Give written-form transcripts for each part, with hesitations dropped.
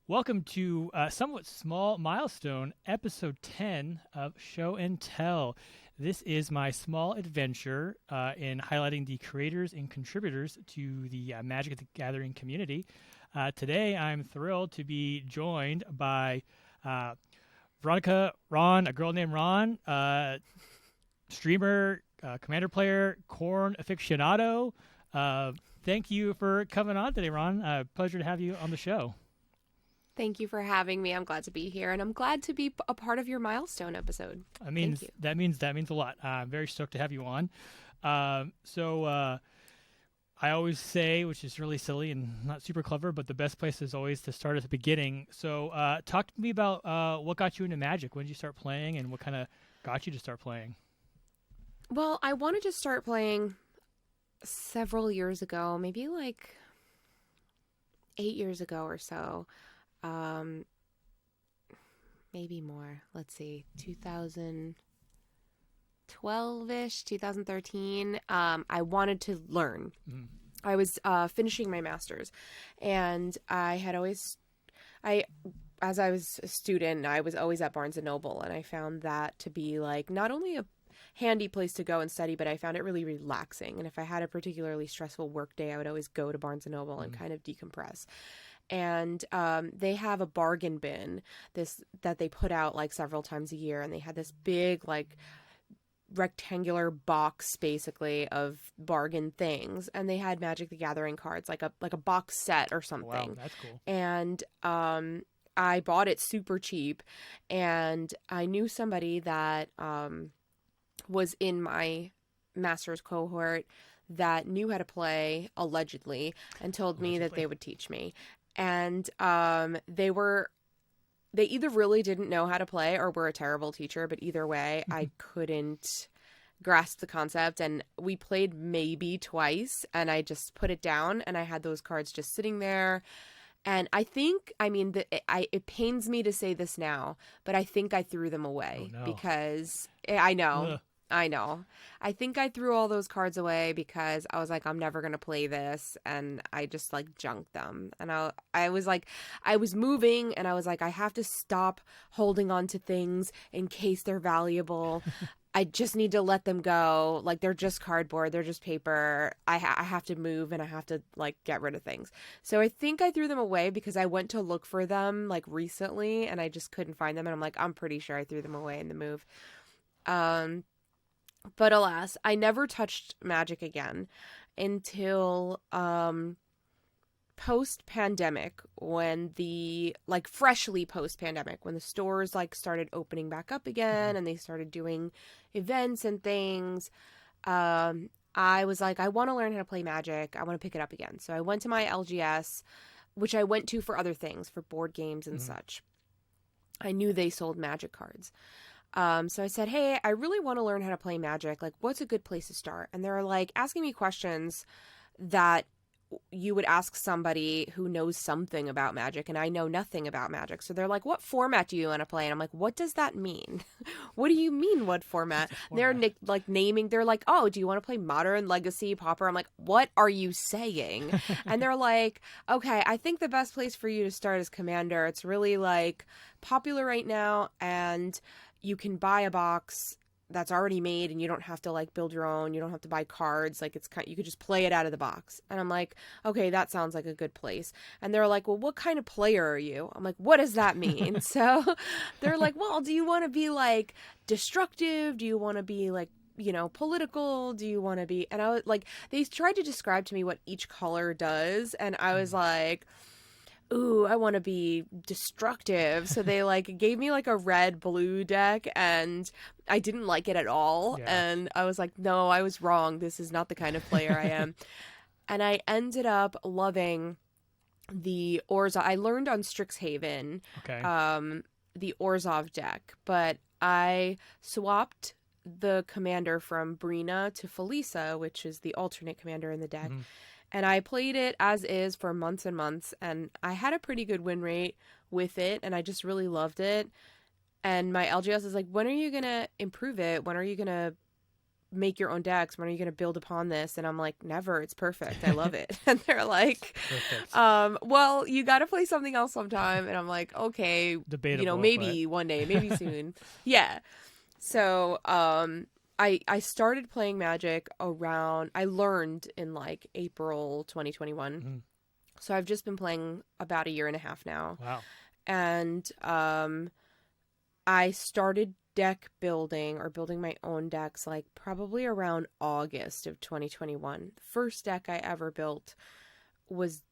Welcome to a somewhat small milestone, episode 10 of Show and Tell. This is my small adventure in highlighting the creators and contributors to the Magic the Gathering community. Today, I'm thrilled to be joined by Veronica, Ron, a girl named Ron, streamer, commander player, corn aficionado. Thank you for coming on today, Ron. Pleasure to have you on the show. Thank you for having me. I'm glad to be here, and I'm glad to be a part of your milestone episode. Thank you. That means a lot. I'm very stoked to have you on. I always say, which is really silly and not super clever, but the best place is always to start at the beginning. So talk to me about what got you into Magic. When did you start playing, and what kind of got you to start playing? Well, I wanted to start playing several years ago, maybe like 8 years ago or so. Maybe more. Let's see, 2012-ish, 2013. I wanted to learn. I was finishing my master's, and as I was a student, I was always at Barnes & Noble, and I found that to be like not only a handy place to go and study, but I found it really relaxing. And if I had a particularly stressful work day, I would always go to Barnes & Noble and kind of decompress. And they have a bargain bin that they put out like several times a year, and they had this big like rectangular box basically of bargain things, and they had Magic the Gathering cards, like a box set or something. Wow, that's cool. And I bought it super cheap, and I knew somebody that was in my master's cohort that knew how to play allegedly, and told me that they would teach me. And they either really didn't know how to play or were a terrible teacher, but either way, I couldn't grasp the concept. And we played maybe twice, and I just put it down, and I had those cards just sitting there. And it pains me to say this now, but I think I threw them away. Oh, no. Because I know. Ugh. I know. I think I threw all those cards away because I was like, I'm never going to play this. And I just like junked them. And I was like, I was moving, and I was like, I have to stop holding on to things in case they're valuable. I just need to let them go. Like, they're just cardboard. They're just paper. I have to move, and I have to like get rid of things. So I think I threw them away because I went to look for them like recently, and I just couldn't find them. And I'm like, I'm pretty sure I threw them away in the move. But alas, I never touched Magic again until post-pandemic, when freshly post-pandemic, when the stores like started opening back up again, and they started doing events and things. I was like, I want to learn how to play Magic. I want to pick it up again. So I went to my LGS, which I went to for other things, for board games and such. I knew they sold Magic cards. So I said, hey, I really want to learn how to play Magic. Like, what's a good place to start? And they're like asking me questions that you would ask somebody who knows something about Magic, and I know nothing about Magic. So they're like, what format do you want to play? And I'm like, what does that mean? What do you mean, what format? They're naming, they're like, oh, do you want to play Modern, Legacy, Pauper? I'm like, what are you saying? And they're like, okay, I think the best place for you to start is Commander. It's really like popular right now, and you can buy a box that's already made, and you don't have to like build your own. You don't have to buy cards. Like, you could just play it out of the box. And I'm like, okay, that sounds like a good place. And they're like, well, what kind of player are you? I'm like, what does that mean? So they're like, well, do you want to be like destructive? Do you want to be like, political? Do you want to be? And I was like, they tried to describe to me what each color does, and I was like, ooh, I want to be destructive. So they like gave me like a red blue deck, and I didn't like it at all. Yeah. And I was like, no, I was wrong. This is not the kind of player I am. And I ended up loving the Orzhov. I learned on Strixhaven, the Orzhov deck, but I swapped the commander from Brina to Felisa, which is the alternate commander in the deck. And I played it as is for months and months, and I had a pretty good win rate with it, and I just really loved it. And my LGS is like, when are you going to improve it? When are you going to make your own decks? When are you going to build upon this? And I'm like, never. It's perfect. I love it. And they're like, Perfect. well, you got to play something else sometime. And I'm like, okay, Debatable, maybe one day, maybe soon. Yeah. So, I started playing Magic I learned in like April 2021. Mm-hmm. So I've just been playing about a year and a half now. Wow. And I started deck building my own decks like probably around August of 2021. The first deck I ever built was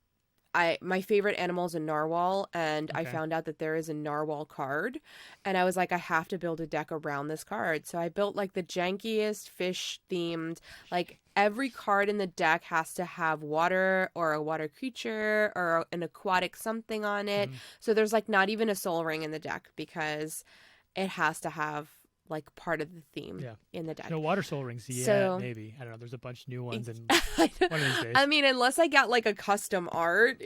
my favorite animal is a narwhal, and I found out that there is a narwhal card, and I was like, I have to build a deck around this card. So I built like the jankiest fish themed, like every card in the deck has to have water or a water creature or an aquatic something on it. So there's like not even a soul ring in the deck because it has to have like part of the theme in the deck. No water soul rings yet, maybe. I don't know. There's a bunch of new ones in one of these days. I mean, unless I got like a custom art,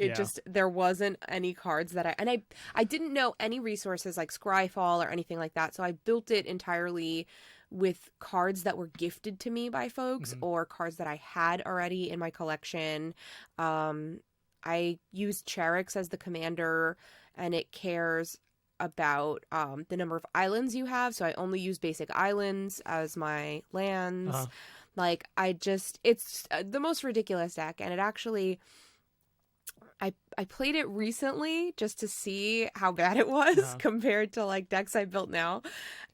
there wasn't any cards that I didn't know any resources like Scryfall or anything like that. So I built it entirely with cards that were gifted to me by folks or cards that I had already in my collection. I used Cherix as the commander, and it cares about the number of islands you have, so I only use basic islands as my lands. Like it's the most ridiculous deck, and it actually I played it recently just to see how bad it was compared to like decks I built now,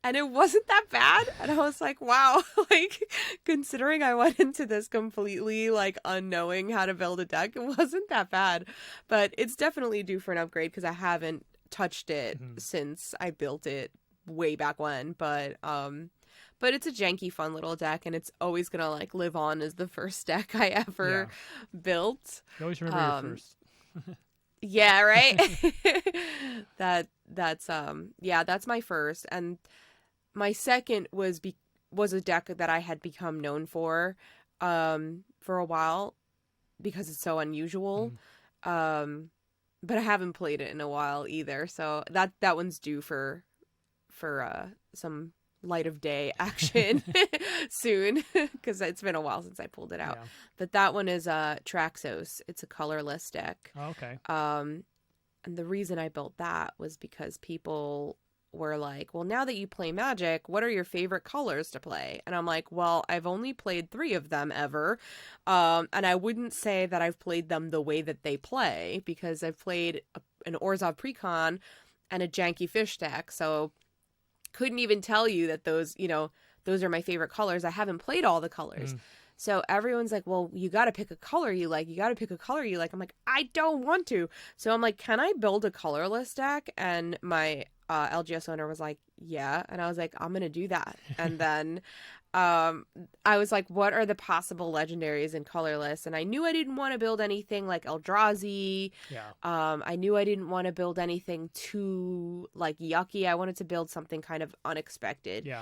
and it wasn't that bad. And I was like, wow, like considering I went into this completely like unknowing how to build a deck, it wasn't that bad. But it's definitely due for an upgrade because I haven't touched it since I built it way back when, but it's a janky fun little deck, and it's always gonna like live on as the first deck I ever built. You always remember your first. Yeah, right. That's my first, and my second was a deck that I had become known for a while because it's so unusual. But I haven't played it in a while either, so that one's due for some light of day action soon because it's been a while since I pulled it out. But that one is Traxos. It's a colorless deck. Oh, okay. And the reason I built that was because people were like, well, now that you play Magic, what are your favorite colors to play? And I'm like, well, I've only played 3 of them ever. And I wouldn't say that I've played them the way that they play because I've played an Orzhov Precon and a janky fish deck. So couldn't even tell you that those are my favorite colors. I haven't played all the colors. So everyone's like, well, you got to pick a color you like. You got to pick a color you like. I'm like, I don't want to. So I'm like, can I build a colorless deck? And my LGS owner was like, yeah. And I was like, I'm going to do that. And then I was like, what are the possible legendaries in colorless? And I knew I didn't want to build anything like Eldrazi. I knew I didn't want to build anything too like yucky. I wanted to build something kind of unexpected.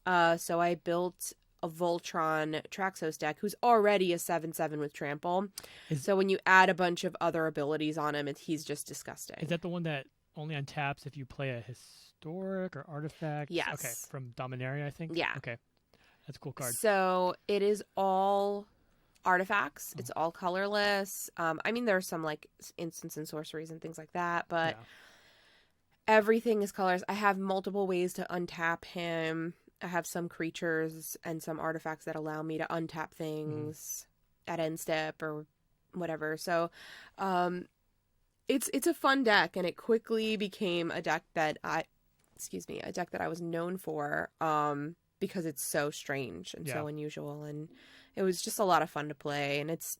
So I built a Voltron Traxos deck who's already a 7/7 with trample. So when you add a bunch of other abilities on him, he's just disgusting. Is that the one that only untaps if you play a historic or artifact? Yes. Okay, from Dominaria, I think? Yeah. Okay. That's a cool card. So it is all artifacts. It's all colorless. I mean, there's some like instants and sorceries and things like that, but everything is colors. I have multiple ways to untap him. I have some creatures and some artifacts that allow me to untap things at end step or whatever. So, it's a fun deck, and it quickly became a deck that I was known for, because it's so strange and so unusual, and it was just a lot of fun to play. And it's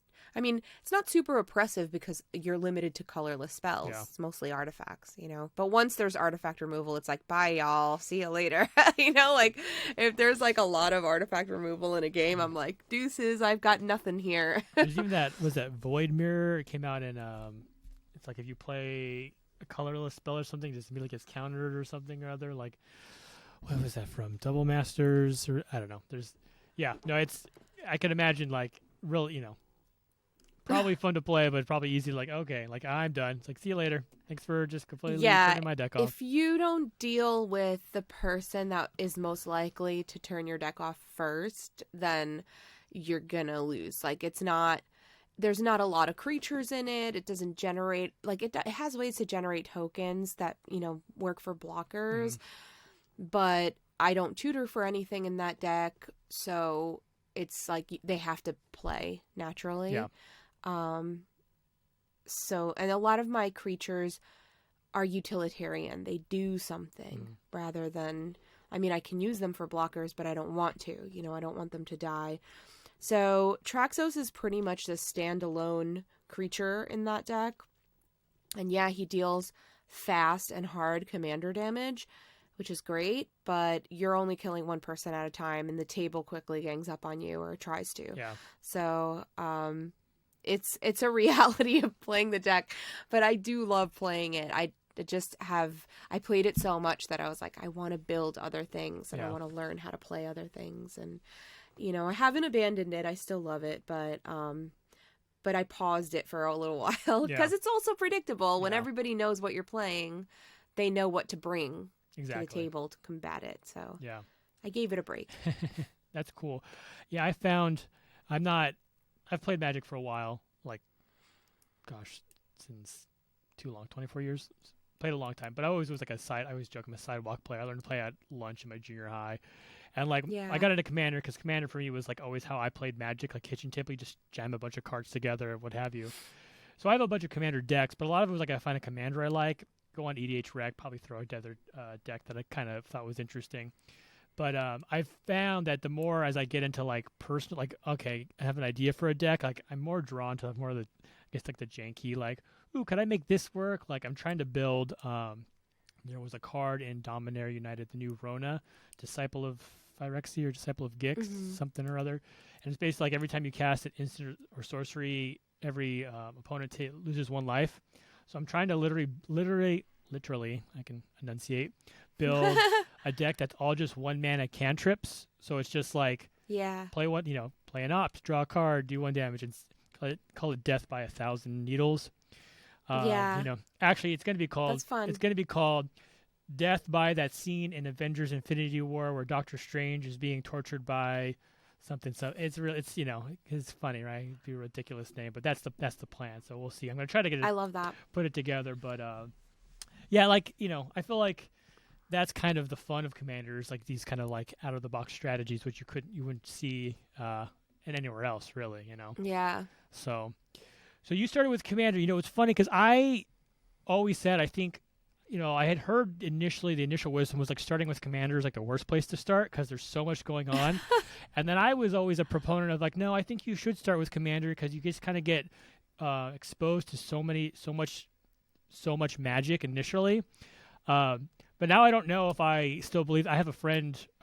not super oppressive because you're limited to colorless spells. It's mostly artifacts, but once there's artifact removal, it's like, bye y'all, see you later. Like if there's like a lot of artifact removal in a game, I'm like, deuces, I've got nothing here. There's even that Void Mirror. It came out in it's like if you play a colorless spell or something, just immediately gets countered or something or other. Like, what was that from? Double Masters, or I don't know. I can imagine like real, probably fun to play, but probably easy. Like, okay, like I'm done. It's like, see you later. Thanks for just completely Yeah, turning my deck off. if you don't deal with the person that is most likely to turn your deck off first, then you're gonna lose. Like, there's not a lot of creatures in it. It doesn't generate, like, it has ways to generate tokens that, work for blockers, but I don't tutor for anything in that deck, so it's like they have to play naturally. Yeah. So, and a lot of my creatures are utilitarian. They do something rather than, I can use them for blockers, but I don't want to. I don't want them to die. So Traxos is pretty much the standalone creature in that deck. And yeah, he deals fast and hard commander damage, which is great, but you're only killing one person at a time, and the table quickly gangs up on you, or tries to. Yeah. So, it's a reality of playing the deck, but I do love playing it. I played it so much that I was like, I want to build other things, and I want to learn how to play other things. And, I haven't abandoned it. I still love it, but I paused it for a little while because it's also predictable. When everybody knows what you're playing, they know what to bring to the table to combat it. So I gave it a break. That's cool. Yeah, I've played Magic for a while, like, gosh, since too long, 24 years. Played a long time, but I always was like I always joke I'm a sidewalk player. I learned to play at lunch in my junior high. And like, I got into Commander because Commander for me was like always how I played Magic, like kitchen table. You just jam a bunch of cards together or what have you. So I have a bunch of Commander decks, but a lot of it was like I find a Commander I like, go on EDH Rec, probably throw together a deck that I kind of thought was interesting. But I've found that the more as I get into like personal, like, okay, I have an idea for a deck, like I'm more drawn to more of the, I guess, like the janky, like, ooh, could I make this work? Like I'm trying to build, there was a card in Dominaria United, the new Rona, Disciple of Phyrexia or Disciple of Gix, something or other. And it's basically like every time you cast an instant or sorcery, every opponent loses one life. So I'm trying to literally, I can enunciate, build a deck that's all just one mana cantrips. So it's just like, play an opt, draw a card, do 1 damage, and call it Death by 1,000 Needles. Actually, it's going to be called. That's fun. It's going to be called Death by that scene in Avengers: Infinity War where Doctor Strange is being tortured by something. So it's really, it's funny, right? It'd be a ridiculous name, but that's the plan. So we'll see. I'm going to try to get it. I love that. Put it together, but like I feel like that's kind of the fun of Commanders, like these kind of like out of the box strategies, which you wouldn't see in anywhere else, really. Yeah. So you started with Commander. It's funny because I always said I think. I had heard initially the initial wisdom was like starting with Commander is like the worst place to start because there's so much going on. And then I was always a proponent of like, no, I think you should start with Commander because you just kind of get exposed to so much magic initially. But now I don't know if I still believe. I have a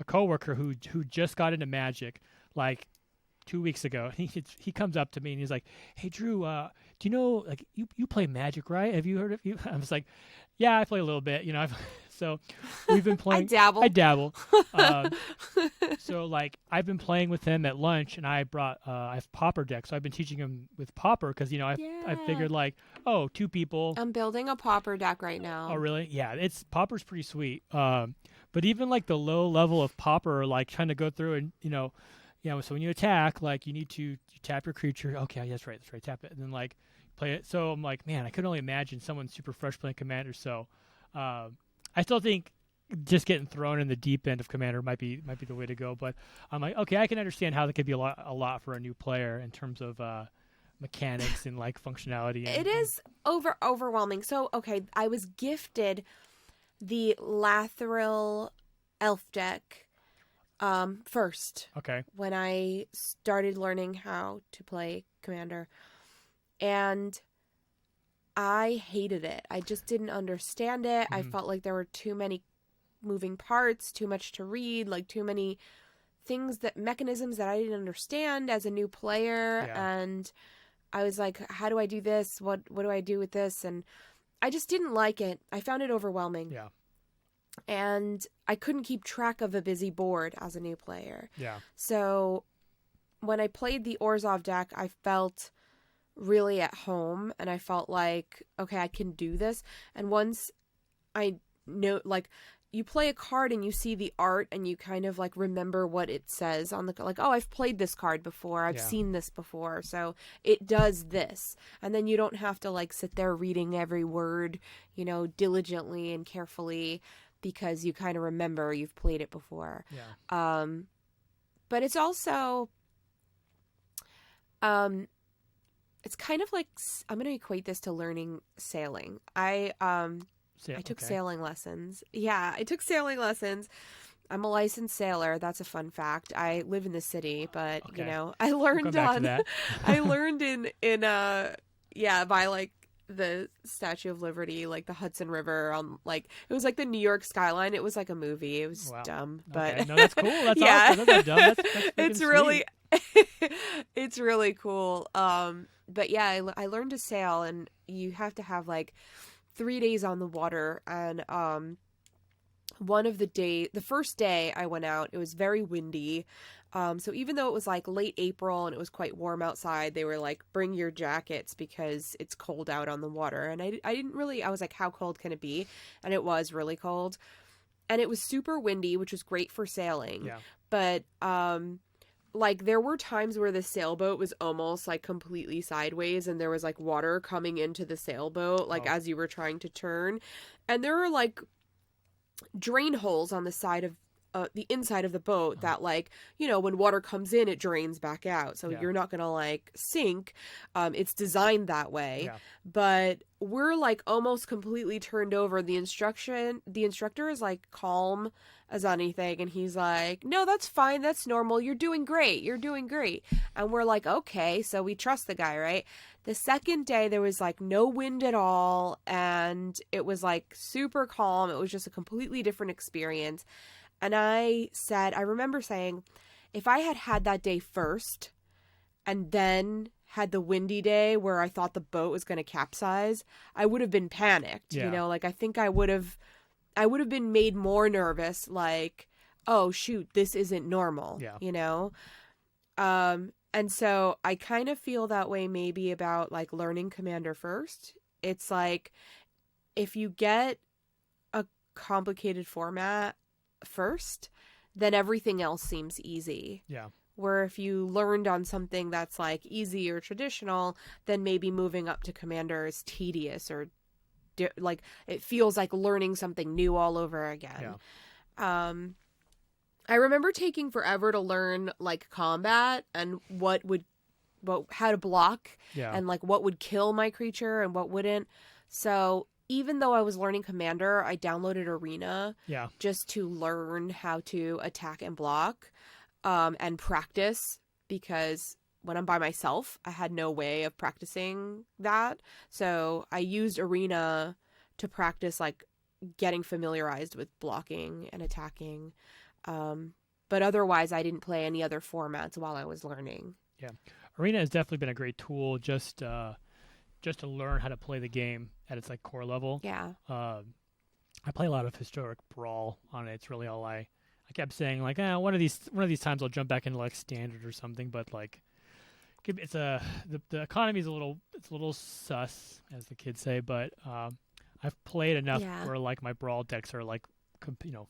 coworker who just got into Magic like 2 weeks ago. He comes up to me and he's like, "Hey Drew, do you know like you play Magic, right? Have you heard of you?" I was like, "Yeah, I play a little bit, So we've been playing. I dabble. So like I've been playing with him at lunch, and I have Pauper deck, so I've been teaching him with Pauper because I figured like, oh, 2 people. I'm building a Pauper deck right now. Oh really? Yeah, Pauper's pretty sweet. But even like the low level of Pauper, like trying to go through and so when you attack, like you tap your creature. Okay, that's right, tap it, and then like play it. So I'm like, man, I could only imagine someone super fresh playing Commander. So I still think just getting thrown in the deep end of Commander might be the way to go. But I'm like, okay, I can understand how that could be a lot for a new player in terms of mechanics and like functionality. It is overwhelming. So okay, I was gifted the Lathril Elf deck. First. Okay. When I started learning how to play Commander. And I hated it. I just didn't understand it. I felt like there were too many moving parts, too much to read, like too many mechanisms that I didn't understand as a new player. Yeah. And I was like, how do I do this? What do I do with this? And I just didn't like it. I found it overwhelming. Yeah. And I couldn't keep track of a busy board as a new player. Yeah. So when I played the Orzhov deck, I felt really at home, and I felt like, okay, I can do this. And once I know, like, you play a card and you see the art and you kind of like remember what it says on the, like, oh, I've played this card before, I've seen this before, so it does this. And then you don't have to like sit there reading every word, you know, diligently and carefully, because you kind of remember you've played it before. But it's also it's kind of like, I'm going to equate this to learning sailing. I took sailing lessons. Yeah, I took sailing lessons. I'm a licensed sailor. That's a fun fact. I live in the city, but you know, I learned I learned by like the Statue of Liberty, like the Hudson River, on like, it was like the New York skyline. It was like a movie. It was dumb, but no, that's cool. That's awesome. That's not dumb. That's it's really it's really cool. But yeah, I learned to sail, and you have to have like 3 days on the water. And the first day I went out, it was very windy. So even though it was like late April and it was quite warm outside, they were like, bring your jackets because it's cold out on the water. And I was like, how cold can it be? And it was really cold. And it was super windy, which was great for sailing. Yeah. But like there were times where the sailboat was almost like completely sideways, and there was like water coming into the sailboat, like as you were trying to turn. And there were like drain holes on the side of the inside of the boat that, like, you know, when water comes in, it drains back out. So you're not going to like sink. It's designed that way. Yeah. But we're like almost completely turned over. The instructor is like calm as anything. And he's like, no, that's fine. That's normal. You're doing great. You're doing great. And we're like, okay. So we trust the guy, right? The second day, there was like no wind at all. And it was like super calm. It was just a completely different experience. And I remember saying, if I had that day first and then had the windy day where I thought the boat was going to capsize, I would have been panicked. You know, like I think I would have been made more nervous, like, oh shoot, this isn't normal, you know? And so I kind of feel that way maybe about like learning Commander first. It's like, if you get a complicated format first, then everything else seems easy. Yeah. Where if you learned on something that's like easy or traditional, then maybe moving up to Commander is tedious, or like it feels like learning something new all over again. Yeah. I remember taking forever to learn like combat and how to block and like what would kill my creature and what wouldn't. So even though I was learning Commander, I downloaded Arena just to learn how to attack and block and practice, because when I'm by myself, I had no way of practicing that. So I used Arena to practice like getting familiarized with blocking and attacking. But otherwise, I didn't play any other formats while I was learning. Yeah. Arena has definitely been a great tool just to learn how to play the game at its like core level. Yeah. I play a lot of historic brawl on it. It's really all I kept saying, like, one of these times I'll jump back into like standard or something, but like it's the economy is a little sus, as the kids say, but I've played enough where like my brawl decks are like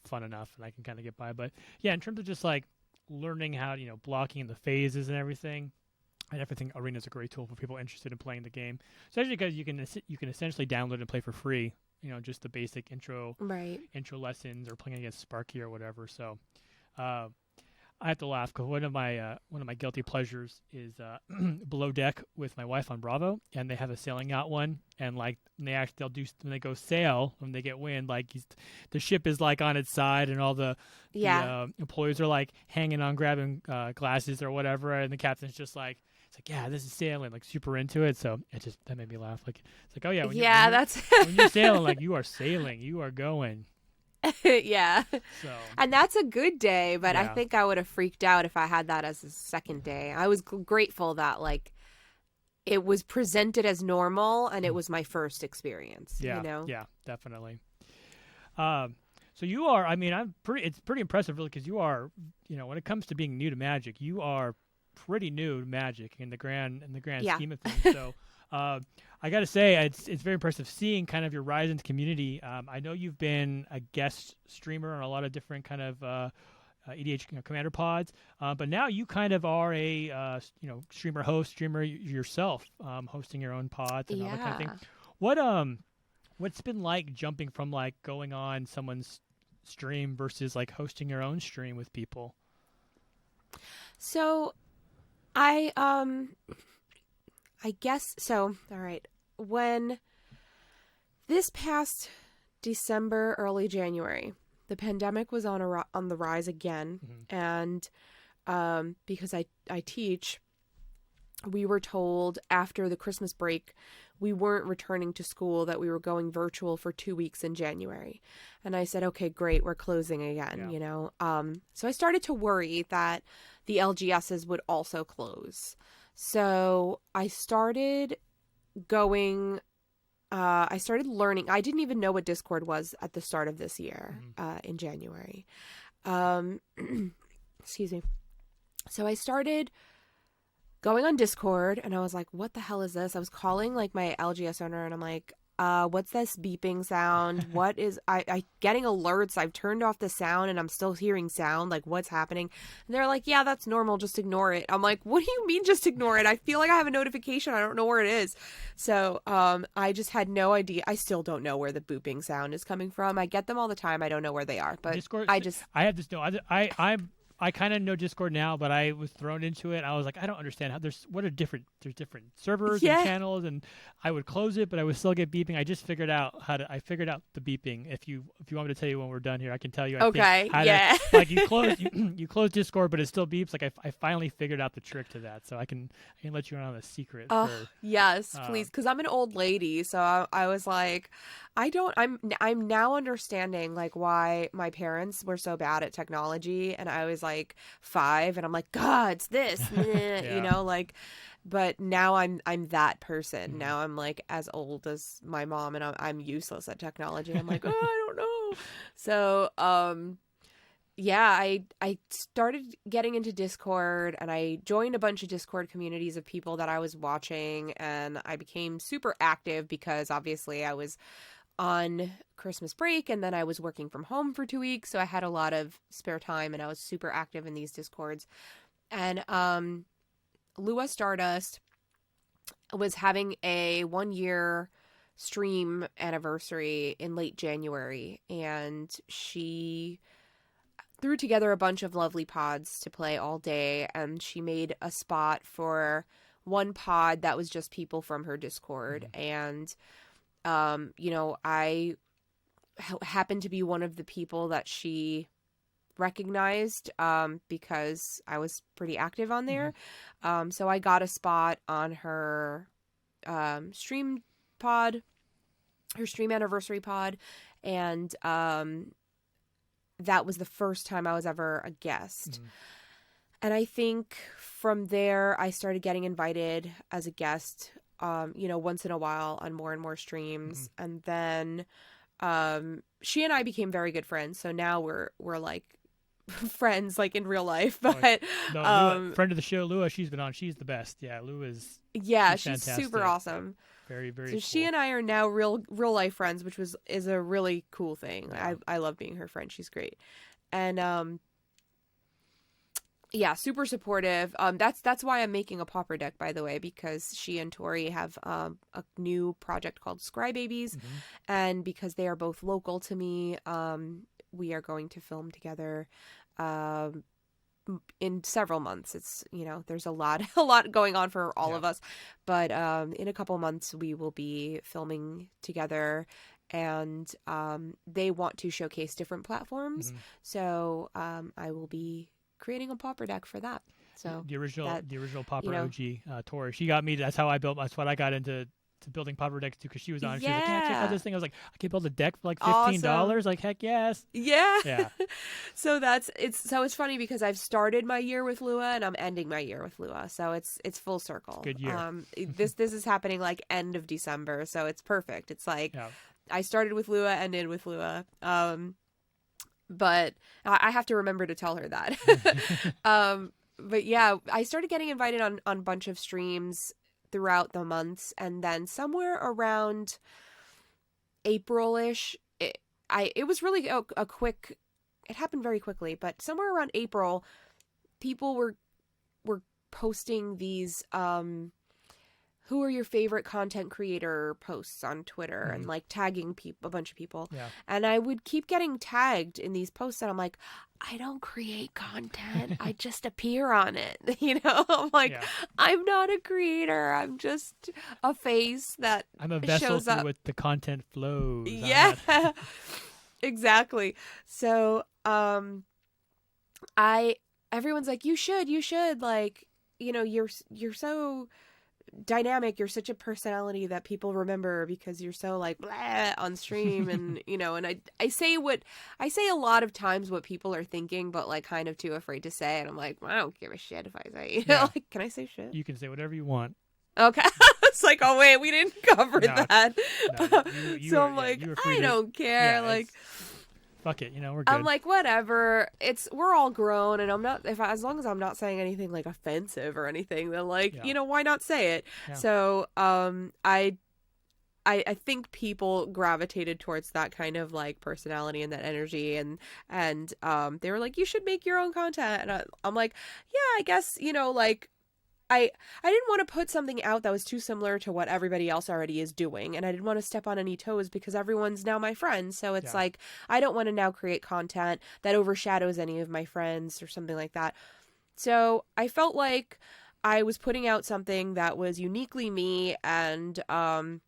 fun enough and I can kind of get by. But yeah, in terms of just like learning how blocking the phases and everything, I definitely think Arena is a great tool for people interested in playing the game, especially because you can essentially download and play for free. Just the basic intro lessons, or playing against Sparky or whatever. So I have to laugh because one of my guilty pleasures is Below Deck with my wife on Bravo, and they have a sailing yacht one, and like when they go sail, when they get wind, like the ship is like on its side, and all the employees are like hanging on, grabbing glasses or whatever, and the captain's just like, it's like, yeah, this is sailing, like super into it. So that made me laugh. Like, it's like, oh yeah, when you're sailing, like you are sailing, you are going. Yeah. So. And that's a good day, but I think I would have freaked out if I had that as a second day. I was grateful that like it was presented as normal and it was my first experience. Yeah. Yeah, definitely. So you are, it's pretty impressive really, because you are, when it comes to being new to Magic, you are pretty new magic in the grand Yeah. scheme of things. So I got to say, it's very impressive seeing kind of your rise into community. I know you've been a guest streamer on a lot of different kind of EDH commander pods, but now you kind of are a streamer yourself, hosting your own pods and all that kind of thing. What's been like jumping from like going on someone's stream versus like hosting your own stream with people? So I guess so. All right. When this past December, early January, the pandemic was on the rise again, and because I teach, we were told after the Christmas break we weren't returning to school, that we were going virtual for 2 weeks in January. And I said, okay, great, we're closing again, you know. So I started to worry that the LGSs would also close. So I started learning. I didn't even know what Discord was at the start of this year, in January. Excuse me. So I started going on Discord, and I was like, what the hell is this? I was calling like my LGS owner, and I'm like, what's this beeping sound? What is I getting alerts? I've turned off the sound and I'm still hearing sound. Like, what's happening? And they're like, yeah, that's normal. Just ignore it. I'm like, what do you mean just ignore it? I feel like I have a notification. I don't know where it is. So I just had no idea. I still don't know where the booping sound is coming from. I get them all the time. I don't know where they are. But Discord, I have this I kind of know Discord now, but I was thrown into it. I was like, I don't understand how there's different servers and channels, and I would close it, but I would still get beeping. I just figured out I figured out the beeping. If you want me to tell you when we're done here, I can tell you. Like you close Discord, but it still beeps. Like I finally figured out the trick to that, so I can let you in on a secret. Yes, please, because I'm an old lady, so I was like, I'm now understanding like why my parents were so bad at technology, and I was like 5, and I'm like, God, it's this, you know, like. But now I'm that person. Now I'm like as old as my mom, and I'm useless at technology. I'm like, oh, I don't know. So I started getting into Discord, and I joined a bunch of Discord communities of people that I was watching, and I became super active because obviously I was on Christmas break, and then I was working from home for 2 weeks, so I had a lot of spare time, and I was super active in these Discords. And Lua Stardust was having a 1-year stream anniversary in late January, and she threw together a bunch of lovely pods to play all day, and she made a spot for one pod that was just people from her Discord. And I happened to be one of the people that she recognized because I was pretty active on there. So I got a spot on her stream pod, her stream anniversary pod, and that was the first time I was ever a guest. And I think from there I started getting invited as a guest once in a while on more and more streams. And then she and I became very good friends, so now we're like friends like in real life. But Lua, friend of the show, Lua, she's been on, she's the best. Lua's she's super awesome. Very, very so cool. She and I are now real life friends, which is a really cool thing. I love being her friend. She's great. And super supportive. That's why I'm making a pauper deck, by the way, because she and Tori have a new project called Scry Babies, and because they are both local to me, we are going to film together in several months. It's, there's a lot going on for all of us, but in a couple months we will be filming together, and they want to showcase different platforms, so I will be creating a pauper deck for that. So the original pauper OG, Tori, she got me. That's how I built. That's what I got into building pauper decks too, because she was on. She was like, yeah, check out this thing. I was like, I can build a deck for like $15. Awesome. Like, heck yes. Yeah. So it's funny because I've started my year with Lua and I'm ending my year with Lua, so it's full circle. Good year. This is happening like end of December, so it's perfect. It's like I started with Lua, ended with Lua. But I have to remember to tell her that. but yeah, I started getting invited on a bunch of streams throughout the months, and then somewhere around April-ish, it was really a quick. It happened very quickly, but somewhere around April, people were posting these who are your favorite content creator posts on Twitter and like tagging a bunch of people. Yeah. And I would keep getting tagged in these posts, and I'm like, I don't create content. I just appear on it. I'm like, Yeah. I'm not a creator. I'm just a face that I'm a vessel shows through up. what the content flows. Yeah. Exactly. So, everyone's like, you should like, you're so dynamic, you're such a personality that people remember because you're so like blah on stream. And and I say a lot of times what people are thinking, but like kind of too afraid to say, and I'm like, well, I don't give a shit if I say, like, can I say shit? You can say whatever you want. Okay. It's like, oh wait, we didn't cover that. No, So I'm like, I don't care. Like, fuck it, we're good. I'm like, whatever. We're all grown, and I'm not. As long as I'm not saying anything like offensive or anything, then like, why not say it? Yeah. So, I think people gravitated towards that kind of like personality and that energy, and they were like, you should make your own content, and I'm like, yeah, I guess like. I didn't want to put something out that was too similar to what everybody else already is doing, and I didn't want to step on any toes because everyone's now my friend. So it's like, I don't want to now create content that overshadows any of my friends or something like that. So I felt like I was putting out something that was uniquely me, and I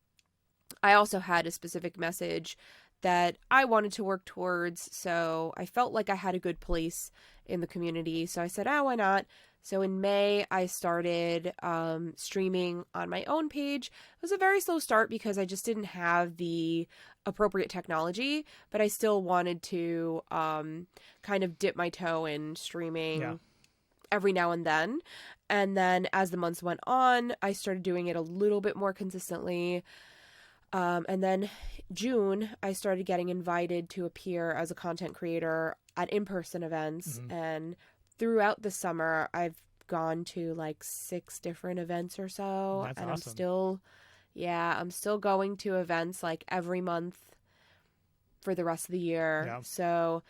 also had a specific message that I wanted to work towards. So I felt like I had a good place in the community. So I said, why not? So in May, I started streaming on my own page. It was a very slow start because I just didn't have the appropriate technology, but I still wanted to kind of dip my toe in streaming every now and then. And then as the months went on, I started doing it a little bit more consistently. And then June, I started getting invited to appear as a content creator at in-person events. And throughout the summer, I've gone to like 6 different events or so. That's and awesome. I'm still going to events like every month for the rest of the year. Yeah. So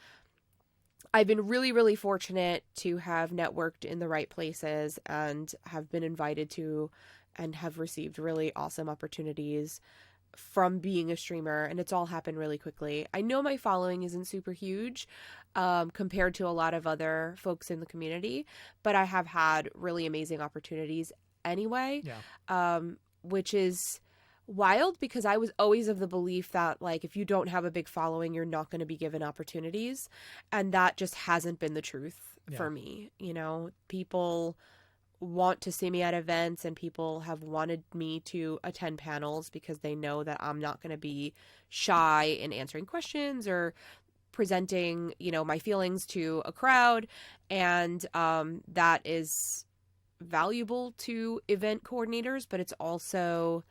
I've been really, really fortunate to have networked in the right places and have been invited to and have received really awesome opportunities from being a streamer, and it's all happened really quickly. I know my following isn't super huge compared to a lot of other folks in the community, but I have had really amazing opportunities anyway, which is wild because I was always of the belief that like if you don't have a big following, you're not going to be given opportunities, and that just hasn't been the truth for me. People want to see me at events, and people have wanted me to attend panels because they know that I'm not going to be shy in answering questions or presenting, my feelings to a crowd. And that is valuable to event coordinators, but it's also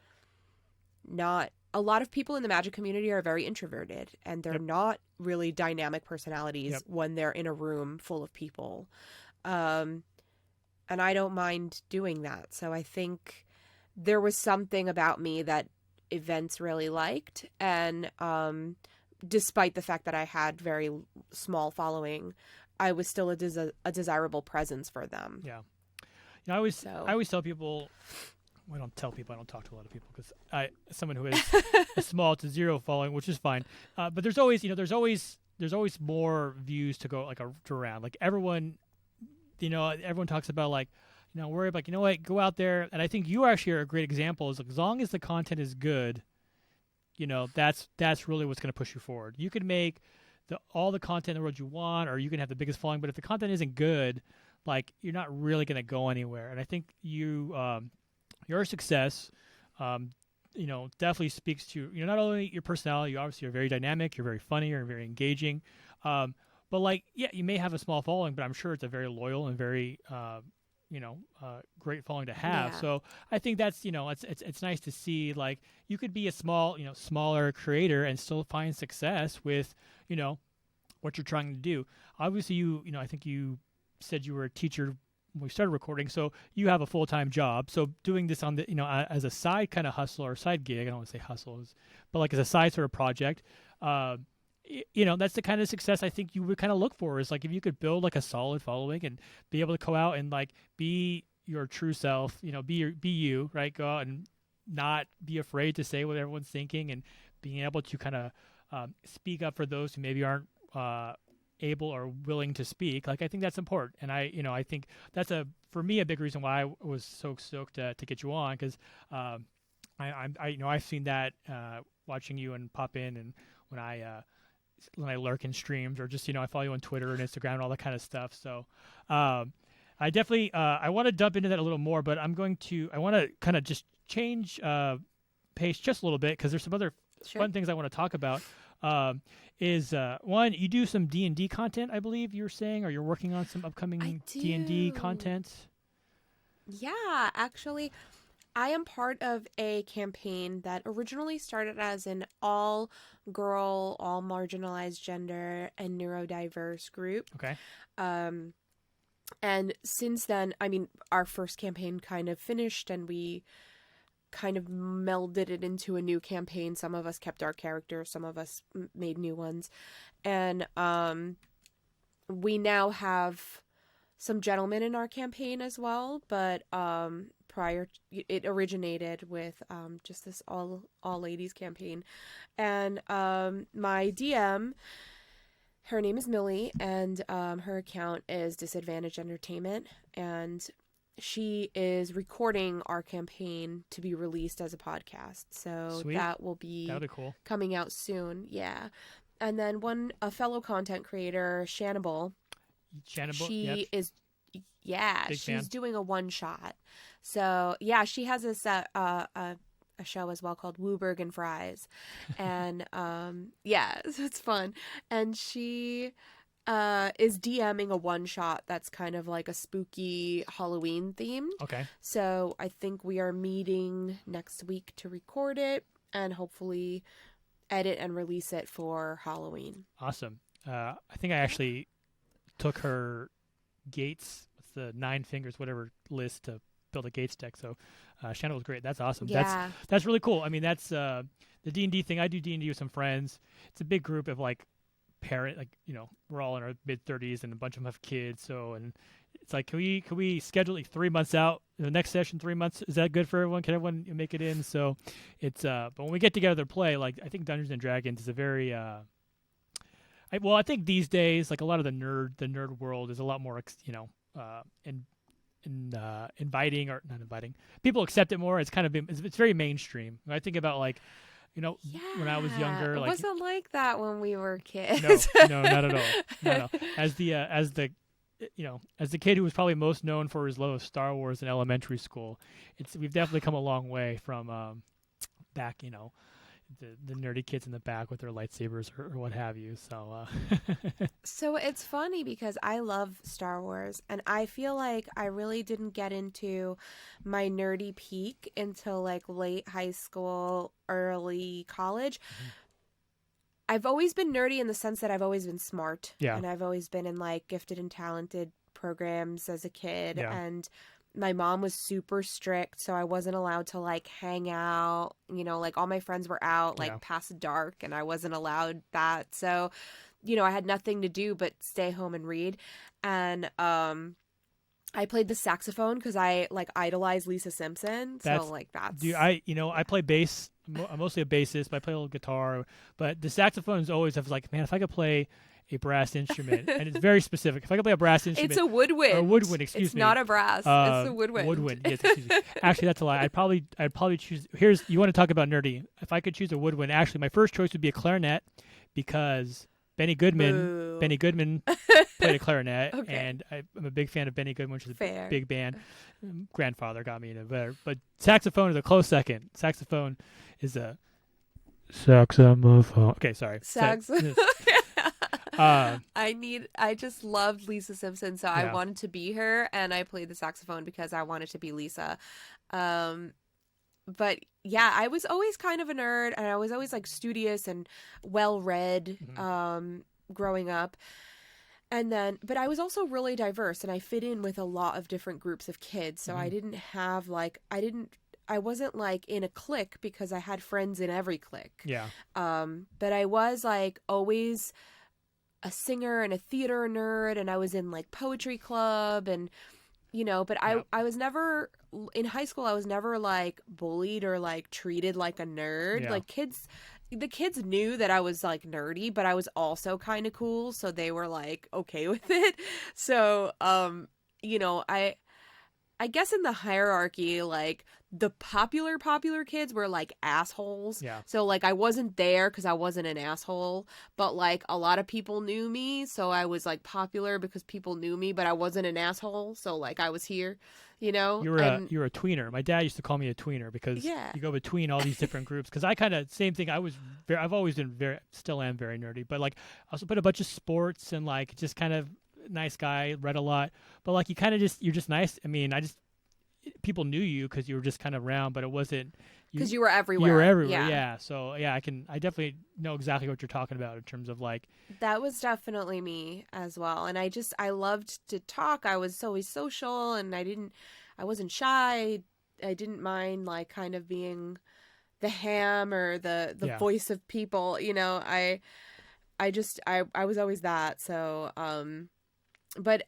not. A lot of people in the magic community are very introverted, and they're not really dynamic personalities when they're in a room full of people. And I don't mind doing that. So I think there was something about me that events really liked. And despite the fact that I had very small following, I was still a desirable presence for them. Yeah. I always tell people, well, I don't tell people, I don't talk to a lot of people because someone who has a small to zero following, which is fine. But there's always, there's always more views to go around. Like everyone talks about like, worry about, what, go out there. And I think you actually are a great example. Is like, as long as the content is good, that's really what's going to push you forward. You can make all the content in the world you want, or you can have the biggest following, but if the content isn't good, like you're not really going to go anywhere. And I think your success, definitely speaks to, not only your personality, you obviously are very dynamic, you're very funny, you're very engaging. But like, you may have a small following, but I'm sure it's a very loyal and very, great following to have. Yeah. So I think that's, it's nice to see like you could be a smaller creator and still find success with, what you're trying to do. Obviously, I think you said you were a teacher when we started recording. So you have a full-time job. So doing this on the, as a side kind of hustle or side gig, I don't want to say hustle, but like as a side sort of project, that's the kind of success I think you would kind of look for, is like if you could build like a solid following and be able to go out and like be your true self, be you, right? Go out and not be afraid to say what everyone's thinking, and being able to kind of speak up for those who maybe aren't able or willing to speak. Like, I think that's important. And I think that's for me, a big reason why I was so stoked to get you on, because I've seen that watching you and pop in, and when I lurk in streams, or just, I follow you on Twitter and Instagram and all that kind of stuff. So I definitely, I want to dump into that a little more, but I want to kind of just change pace just a little bit, because there's some other fun things I want to talk about. One, you do some D&D content, I believe you were saying, or you're working on some upcoming D&D content? Yeah, actually, I am part of a campaign that originally started as an all-girl, all-marginalized gender, and neurodiverse group. Okay. And since then, I mean, our first campaign kind of finished, and we kind of melded it into a new campaign. Some of us kept our characters, some of us made new ones. And we now have some gentlemen in our campaign as well, but it originated with just this all ladies campaign. And my DM, her name is Millie, and her account is Disadvantage Entertainment, and she is recording our campaign to be released as a podcast. So Sweet. That'll be cool. Coming out soon. Yeah. And then a fellow content creator, Shannibal, she is, she's fan. doing a one-shot. So yeah, she has this a show as well called Wooburg and Fries, and so it's fun. And she is DMing a one-shot that's kind of like a spooky Halloween theme. Okay. So I think we are meeting next week to record it and hopefully edit and release it for Halloween. Awesome. I think I actually took her Gates, what's the 9 fingers, whatever list to build a Gates deck. So Shannon was great. That's awesome. Yeah. That's really cool. I mean, that's the D&D thing. I do D&D with some friends. It's a big group of like we're all in our mid-30s, and a bunch of them have kids. So, and it's like, can we schedule like 3 months out? The next session, 3 months, is that good for everyone? Can everyone make it in? So it's but when we get together to play, like, I think Dungeons and Dragons is a very I think these days, like, a lot of the nerd world is a lot more inviting, or not inviting. People accept it more. It's kind of it's very mainstream. When I think about, like, when I was younger, it like, wasn't like that when we were kids. No, not at all. No. As the kid who was probably most known for his love of Star Wars in elementary school, we've definitely come a long way from back, the nerdy kids in the back with their lightsabers or what have you. So So it's funny because I love Star Wars, and I feel like I really didn't get into my nerdy peak until like late high school, early college. Mm-hmm. I've always been nerdy in the sense that I've always been smart. Yeah. And I've always been in like gifted and talented programs as a kid. Yeah. And my mom was super strict, so I wasn't allowed to like hang out, like all my friends were out like past dark, and I wasn't allowed that. So, I had nothing to do but stay home and read. And I played the saxophone because I like idolize Lisa Simpson. So like that's. I play bass. I'm mostly a bassist, but I play a little guitar. But the saxophone is always, I was like, man, if I could play a brass instrument, and it's very specific. If I could play a brass instrument, it's a woodwind. Or woodwind, excuse it's me. It's not a brass. It's a woodwind. Woodwind. Yes, excuse me. Actually, that's a lie. I'd probably choose. You want to talk about nerdy? If I could choose a woodwind, actually, my first choice would be a clarinet, because Benny Goodman played a clarinet, okay. And I'm a big fan of Benny Goodman, which is Fair. a big band. Grandfather got me into it, but saxophone is a close second. Saxophone is a saxophone. Okay, sorry. Saxophone. I just loved Lisa Simpson, so I wanted to be her, and I played the saxophone because I wanted to be Lisa. But yeah, I was always kind of a nerd, and I was always like studious and well read, growing up. And then, but I was also really diverse, and I fit in with a lot of different groups of kids. So I didn't have like, I wasn't like in a clique because I had friends in every clique. Yeah. But I was like always a singer and a theater nerd, and I was in like poetry club, and but I was never in high school. I was never like bullied or like treated like a nerd. Yeah. Like the kids knew that I was like nerdy, but I was also kind of cool, so they were like okay with it. So I guess in the hierarchy, like the popular kids were like assholes. Yeah. So like I wasn't there because I wasn't an asshole, but like a lot of people knew me, so I was like popular because people knew me, but I wasn't an asshole. So like I was here, You were a tweener. My dad used to call me a tweener because you go between all these different groups. Because I kind of same thing. I've always been still am very nerdy, but like I also put a bunch of sports and like just kind of nice guy, read a lot, but like you're just nice. I mean, people knew you because you were just kind of around, but it wasn't because you were everywhere. You were everywhere, yeah. So yeah, I definitely know exactly what you're talking about in terms of like that was definitely me as well. And I loved to talk. I was always social, and I wasn't shy. I didn't mind like kind of being the ham or the voice of people. I was always that. So but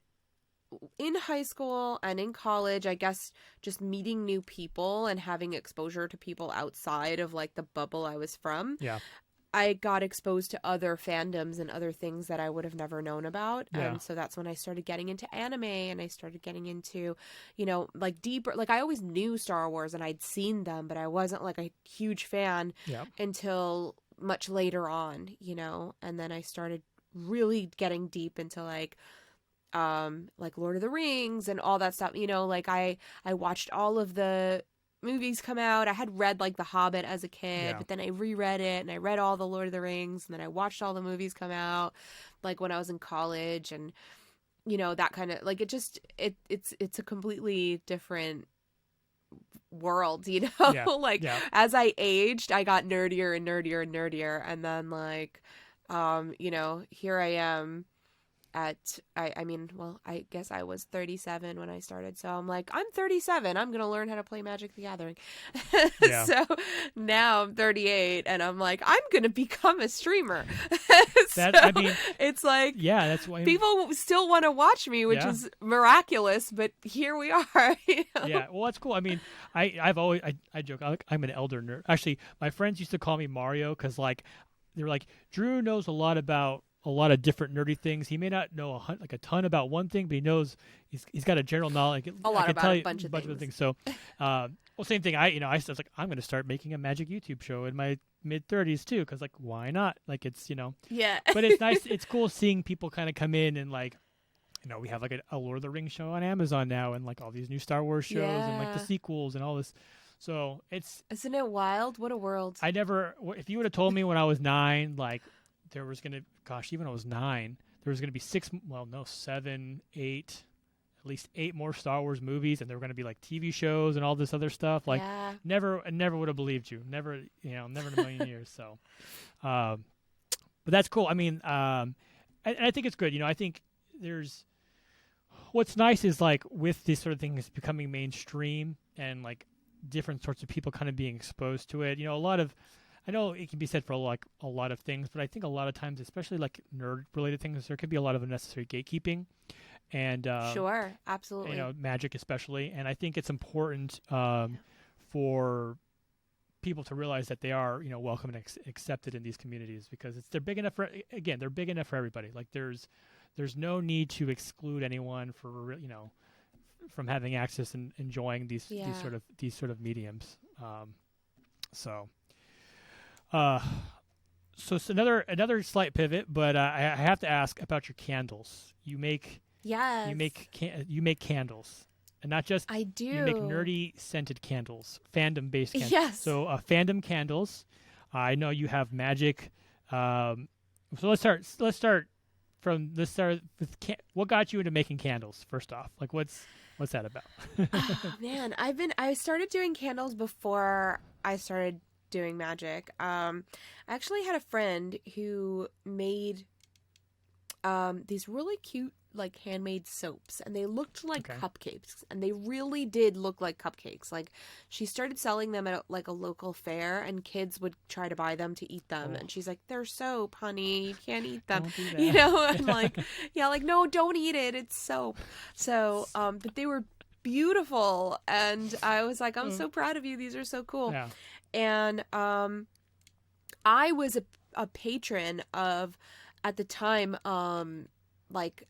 in high school and in college, I guess just meeting new people and having exposure to people outside of like the bubble I was from. Yeah. I got exposed to other fandoms and other things that I would have never known about. Yeah. And so that's when I started getting into anime, and I started getting into, like deeper, like I always knew Star Wars and I'd seen them, but I wasn't like a huge fan until much later on, and then I started really getting deep into like Lord of the Rings and all that stuff. Like I watched all of the movies come out. I had read like The Hobbit as a kid, but then I reread it and I read all the Lord of the Rings, and then I watched all the movies come out like when I was in college, and that kind of like it's a completely different world, as I aged, I got nerdier and nerdier and nerdier, and then like here I am I guess I was 37 when I started. So I'm like, I'm 37. I'm going to learn how to play Magic the Gathering. Yeah. So now I'm 38 and I'm like, I'm going to become a streamer. It's like, that's why people still want to watch me, which is miraculous, but here we are. Yeah. Well, that's cool. I mean, I joke, I'm an elder nerd. Actually, my friends used to call me Mario because like, they were like, Drew knows a lot about a lot of different nerdy things. He may not know a ton about one thing, but he knows he's got a general knowledge. A bunch of things. So, same thing. I was like, I'm going to start making a Magic YouTube show in my mid 30s too, because like, why not? Like it's Yeah. But it's nice. It's cool seeing people kind of come in and like, we have like a Lord of the Rings show on Amazon now, and like all these new Star Wars shows and like the sequels and all this. So isn't it wild? What a world. If you would have told me when I was 9, like, there was even when I was 9, there was going to be 7, 8, at least 8 more Star Wars movies, and there were going to be like TV shows and all this other stuff. Like, never would have believed you. Never in a million years. So, but that's cool. I mean, and I think it's good. I think what's nice is like with these sort of things becoming mainstream and like different sorts of people kind of being exposed to it. I know it can be said for like a lot of things, but I think a lot of times, especially like nerd-related things, there could be a lot of unnecessary gatekeeping, and sure, absolutely, Magic especially. And I think it's important for people to realize that they are, welcome and accepted in these communities, because they're big enough for everybody. Like there's no need to exclude anyone from having access and enjoying these sort of mediums. So it's another slight pivot, but I have to ask about your candles. You make candles, and not just I do. You make nerdy scented candles, fandom based candles. Yes. So fandom candles. I know you have magic. So let's start with what got you into making candles first off. Like what's that about? Oh, man, I started doing candles before I started doing magic. I actually had a friend who made these really cute like handmade soaps, and they looked like Okay. cupcakes, and they really did look like cupcakes. Like she started selling them at like a local fair, and kids would try to buy them to eat them, Oh, and she's like, they're soap, honey, you can't eat them. don't do You that. know, and like, yeah, like, no, don't eat it, it's soap. So but they were beautiful, and I was like, I'm Oh, so proud of you, these are so cool. yeah. And I was a patron of, at the time, like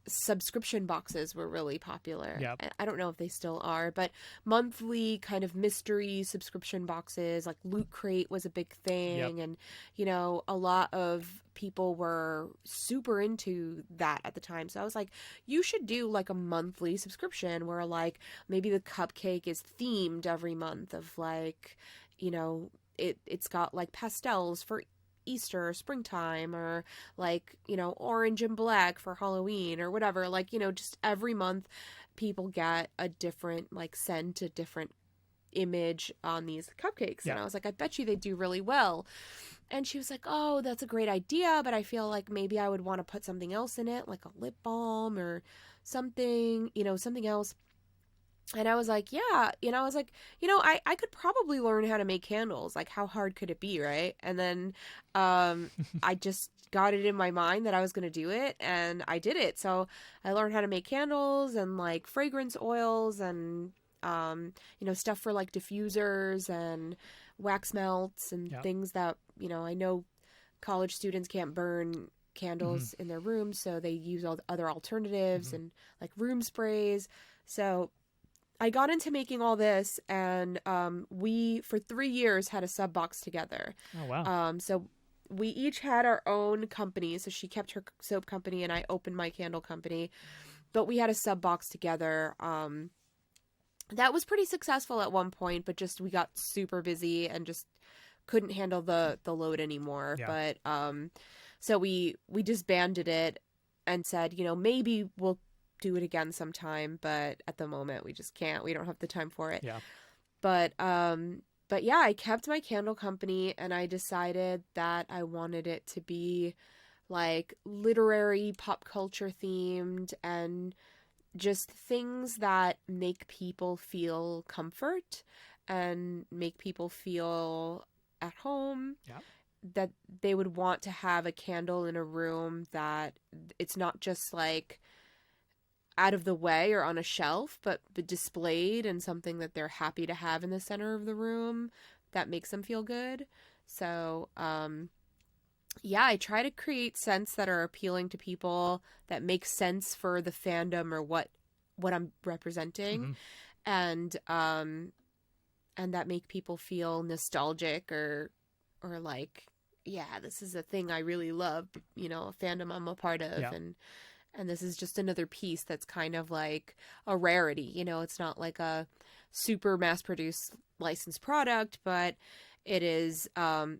subscription boxes were really popular. Yep. I don't know if they still are, but monthly kind of mystery subscription boxes, like Loot Crate was a big Yep. thing. And, you know, a lot of people were super into that at the time. So I was like, you should do like a monthly subscription where like maybe the cupcake is themed every month of like, you know, it's got like pastels for Easter or springtime, or like, you know, orange and black for Halloween or whatever. Like, you know, just every month people get a different like scent, a different image on these cupcakes. Yeah. And I was like, I bet you they do really well. And she was like, oh, that's a great idea, but I feel like maybe I would want to put something else in it, like a lip balm or something, you know, something else. And I was like, yeah, you know, I was like, you know, I could probably learn how to make candles. Like, how hard could it be, right? And then I just got it in my mind that I was going to do it, and I did it. So I learned how to make candles and like fragrance oils and, you know, stuff for like diffusers and wax melts and Yep. things that, you know, I know college students can't burn Hmm. candles in their rooms, so they use all the other alternatives Hmm. and like room sprays. So I got into making all this, and we, for 3 years, had a sub box together. Oh, wow. So we each had our own company. So she kept her soap company, and I opened my candle company. But we had a sub box together. That was pretty successful at one point, but just we got super busy and just couldn't handle the load anymore. Yeah. But so we disbanded it and said, you know, maybe we'll do it again sometime, but at the moment we just can't. We don't have the time for it. Yeah. But yeah, I kept my candle company, and I decided that I wanted it to be like literary, pop culture themed, and just things that make people feel comfort and make people feel at home. Yeah. That they would want to have a candle in a room, that it's not just like out of the way or on a shelf, but displayed and something that they're happy to have in the center of the room that makes them feel good. So, yeah, I try to create scents that are appealing to people, that make sense for the fandom or what I'm representing, Hmm. and that make people feel nostalgic or like, yeah, this is a thing I really love, you know, a fandom I'm a part of, Yeah. and this is just another piece that's kind of like a rarity. You know, it's not like a super mass-produced licensed product, but it is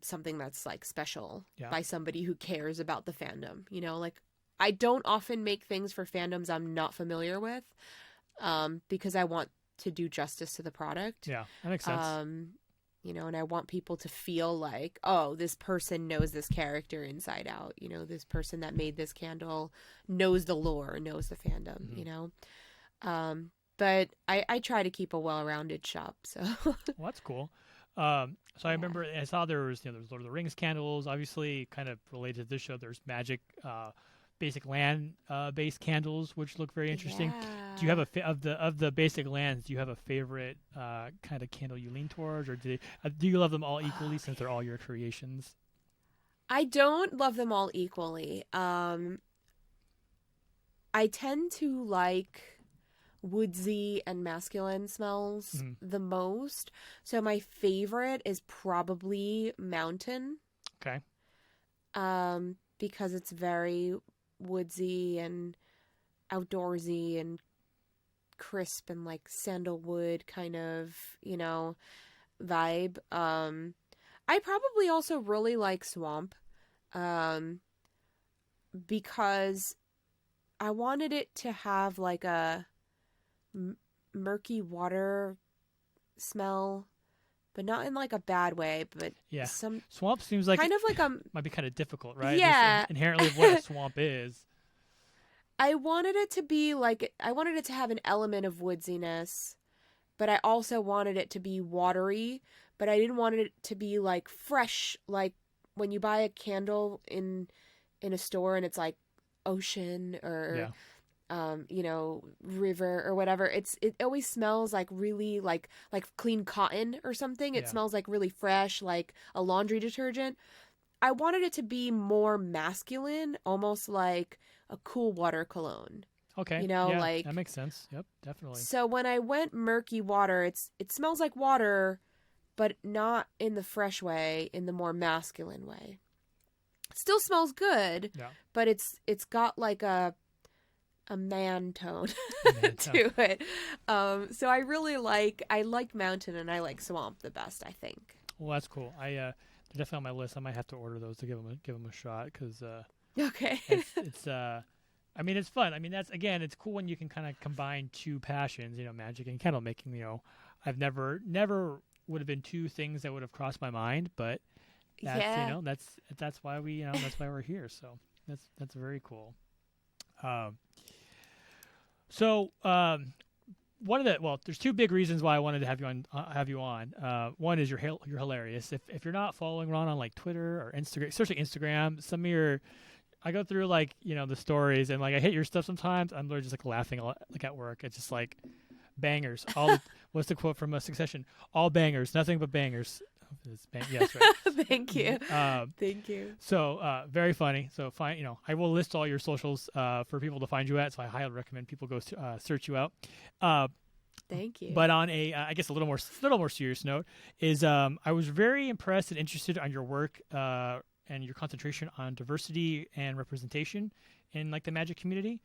something that's like special Yeah. by somebody who cares about the fandom. You know, like I don't often make things for fandoms I'm not familiar with, because I want to do justice to the product. Yeah. That makes sense. You know, and I want people to feel like, oh, this person knows this character inside out. You know, this person that made this candle knows the lore, knows the fandom, Hmm. you know. But I try to keep a well-rounded shop, so. Well, that's cool. So I Yeah. remember I saw there's Lord of the Rings candles, obviously kind of related to this show. There's magic, basic land based candles, which look very interesting. Do you have Yeah. of the basic lands? Do you have a favorite kind of candle you lean towards, or do you love them all equally since they're all your creations? I don't love them all equally. I tend to like woodsy and masculine smells Mhm. the most. So my favorite is probably mountain, Okay. because it's very woodsy and outdoorsy and crisp and like sandalwood kind of, you know, vibe. I probably also really like swamp, um, because I wanted it to have like a murky water smell, but not in like a bad way, but Yeah. some Swamp seems like kind it of like might be kind of difficult, right? Just yeah. inherently of what a swamp is. I wanted it to be like, I wanted it to have an element of woodsiness, but I also wanted it to be watery, but I didn't want it to be like fresh, like when you buy a candle in a store and it's like ocean or Yeah. river or whatever. It always smells like really like clean cotton or something. It Yeah. smells like really fresh, like a laundry detergent. I wanted it to be more masculine, almost like a cool water cologne. Okay. Yeah, Like, that makes sense. Yep, definitely. so when I went murky water, it smells like water, but not in the fresh way, in the more masculine way. It still smells good, Yeah. but it's got like a man tone Man, so- to it. So I like mountain and I like swamp the best, I think. Well, that's cool. They're definitely on my list. I might have to order those to give them a shot because Okay. it's I mean, it's fun. I mean, it's cool when you can kind of combine two passions, magic and candle making. I've never would have been two things that would have crossed my mind, but that's Yeah. that's why that's why we're here. So that's very cool. So there's two big reasons why I wanted to have you on. One is you're hilarious. If you're not following Ron on like Twitter or Instagram, especially Instagram, some of your I go through like the stories and like I hit your stuff sometimes. I'm literally just like laughing like at work. It's just like bangers. What's the quote from Succession? All bangers, nothing but bangers. Yes, right. Thank you. Thank you. So very funny. So I will list all your socials for people to find you at. So I highly recommend people go search you out. Thank you. But on a I guess a little more serious note is I was very impressed and interested on your work and your concentration on diversity and representation in like the magic community.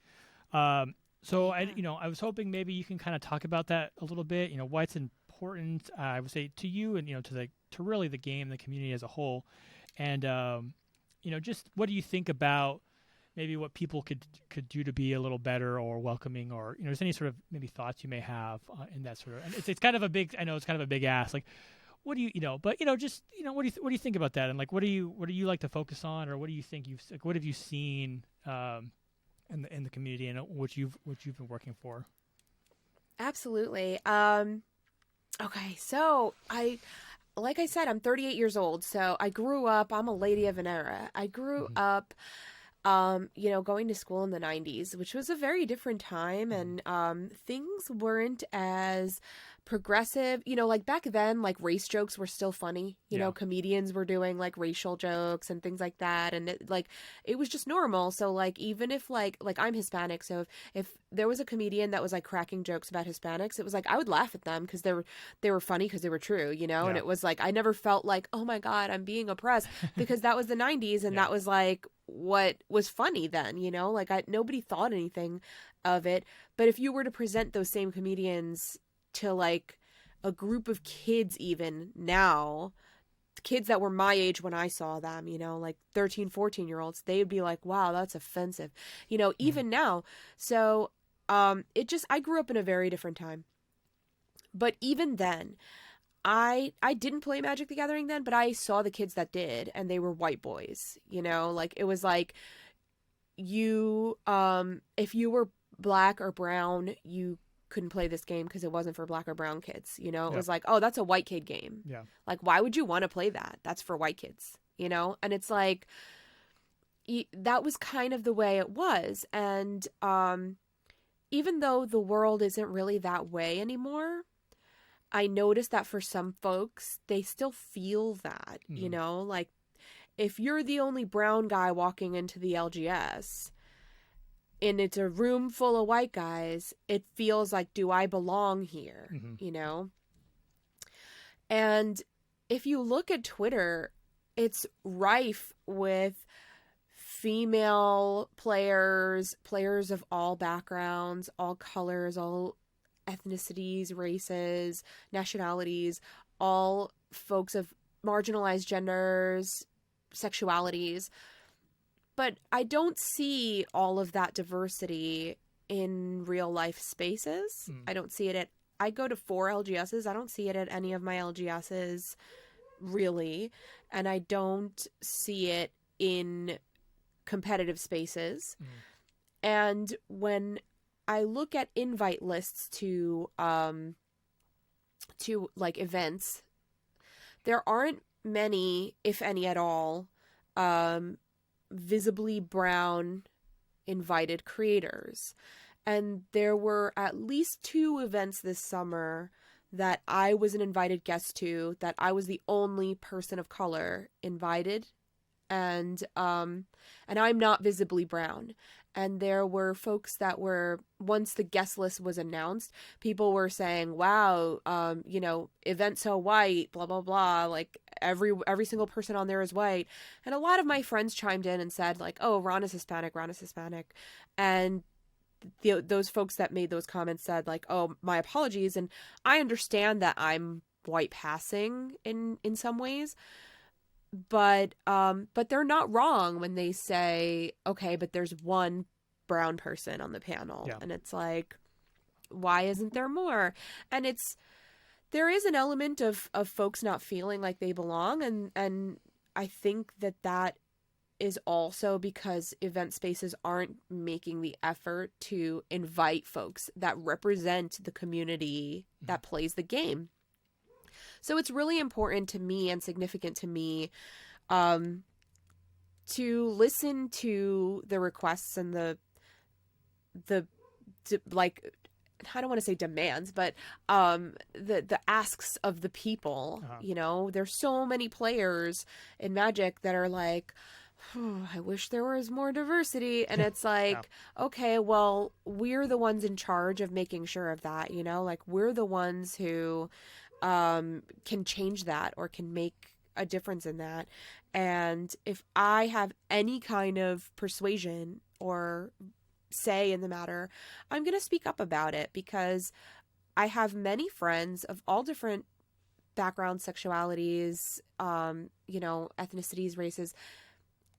So Yeah. I was hoping maybe you can kind of talk about that a little bit. Why it's important, I would say, to you and to really the game, the community as a whole, and just what do you think about maybe what people could do to be a little better or welcoming, or is any sort of maybe thoughts you may have in that sort of. And it's kind of a big. I know it's kind of a big ask. Like, what do you but just what do you think about that, and like what do you like to focus on, or what do you think what have you seen in the community and what you've been working for? Absolutely. Okay, so like I said, I'm 38 years old, so I grew up, I'm a lady of an era. I grew Mm-hmm. up, going to school in the 90s, which was a very different time, and things weren't as progressive. Like back then, like race jokes were still funny. Yeah. Comedians were doing like racial jokes and things like that, and it was just normal. So like even if like I'm Hispanic, so if there was a comedian that was like cracking jokes about Hispanics, it was like I would laugh at them because they were funny because they were true, and Yeah. it was like I never felt like, oh my God, I'm being oppressed, because that was the 90s and Yeah. that was like what was funny then, like nobody thought anything of it. But if you were to present those same comedians to like a group of kids, even now, kids that were my age when I saw them, like 13, 14-year-olds, they'd be like, wow, that's offensive, even now. So I grew up in a very different time. But even then, I didn't play Magic the Gathering then, but I saw the kids that did, and they were white boys, like it was like you if you were black or brown, you couldn't play this game because it wasn't for black or brown kids. It Yep. was like, oh, that's a white kid game. Yeah. Like, why would you want to play that? That's for white kids, And it's like that was kind of the way it was. And even though the world isn't really that way anymore, I noticed that for some folks, they still feel that, like if you're the only brown guy walking into the LGS and it's a room full of white guys, it feels like, do I belong here? Mm-hmm. And if you look at Twitter, it's rife with female players of all backgrounds, all colors, all ethnicities, races, nationalities, all folks of marginalized genders, sexualities. But I don't see all of that diversity in real life spaces. I don't see it I go to 4 LGSs. I don't see it at any of my LGSs, really. And I don't see it in competitive spaces. And when I look at invite lists to like events, there aren't many, if any at all, visibly brown invited creators. And there were at least 2 events this summer that I was an invited guest to, that I was the only person of color invited, and I'm not visibly brown. And there were folks that were, once the guest list was announced, people were saying, wow, event so white, blah, blah, blah. Like every single person on there is white. And a lot of my friends chimed in and said like, oh, Ron is Hispanic. And those folks that made those comments said like, oh, my apologies. And I understand that I'm white passing in some ways, but they're not wrong when they say, okay, but there's one brown person on the panel. Yeah. And it's like, why isn't there more? And there is an element of folks not feeling like they belong, and I think that is also because event spaces aren't making the effort to invite folks that represent the community that plays the game. So it's really important to me and significant to me to listen to the requests and the like, I don't want to say demands, but the asks of the people. There's so many players in Magic that are like, I wish there was more diversity. And it's like, okay, well, we're the ones in charge of making sure of that, like we're the ones who can change that or can make a difference in that. And if I have any kind of persuasion or say in the matter, I'm going to speak up about it, because I have many friends of all different backgrounds, sexualities, ethnicities, races,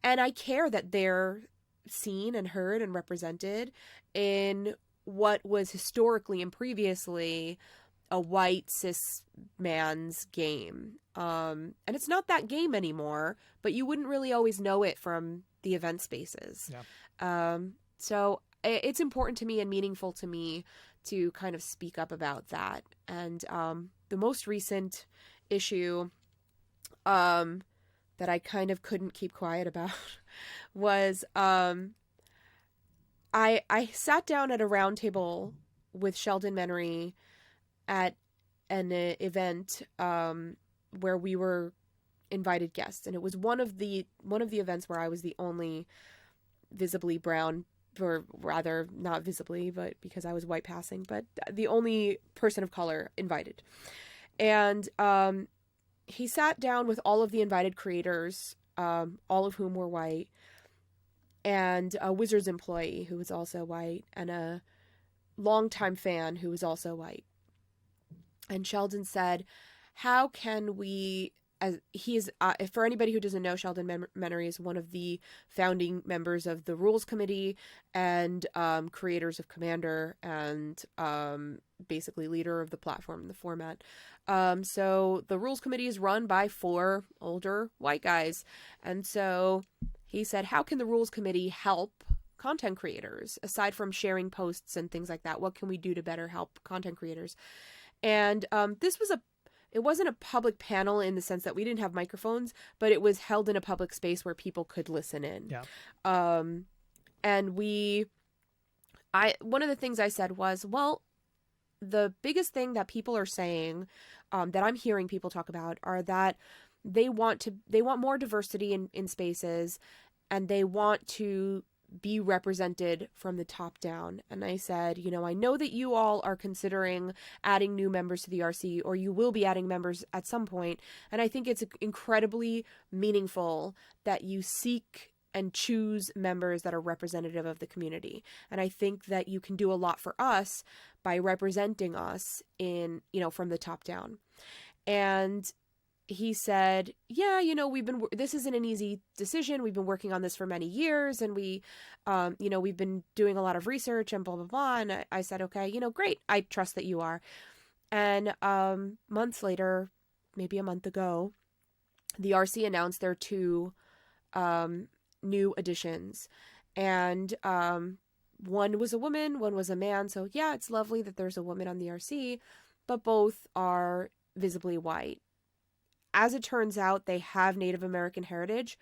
and I care that they're seen and heard and represented in what was historically and previously a white cis man's game. And it's not that game anymore, but you wouldn't really always know it from the event spaces. Yeah. So it's important to me and meaningful to me to kind of speak up about that. And the most recent issue that I kind of couldn't keep quiet about was I sat down at a round table with Sheldon Menery at an event where we were invited guests, and it was one of the events where I was the only visibly brown, or rather not visibly, but because I was white passing, but the only person of color invited. And he sat down with all of the invited creators, all of whom were white, and a Wizards employee who was also white, and a longtime fan who was also white. And Sheldon said, how can we, as he is, for anybody who doesn't know, Sheldon Menery is one of the founding members of the Rules Committee and creators of Commander, and basically leader of the platform and the format. So the Rules Committee is run by 4 older white guys. And so he said, how can the Rules Committee help content creators, aside from sharing posts and things like that? What can we do to better help content creators? And it wasn't a public panel in the sense that we didn't have microphones, but it was held in a public space where people could listen in. Yeah. And one of the things I said was, well, the biggest thing that people are saying, that I'm hearing people talk about, are that they want more diversity in spaces, and they want to be represented from the top down. And I said, I know that you all are considering adding new members to the RC, or you will be adding members at some point. And I think it's incredibly meaningful that you seek and choose members that are representative of the community. And I think that you can do a lot for us by representing us in, from the top down. And he said, yeah, this isn't an easy decision. We've been working on this for many years, and we've been doing a lot of research and blah, blah, blah. And I said, okay, great. I trust that you are. And months later, maybe a month ago, the RC announced their 2 new additions. And one was a woman, one was a man. So yeah, it's lovely that there's a woman on the RC, but both are visibly white. As it turns out, they have Native American heritage,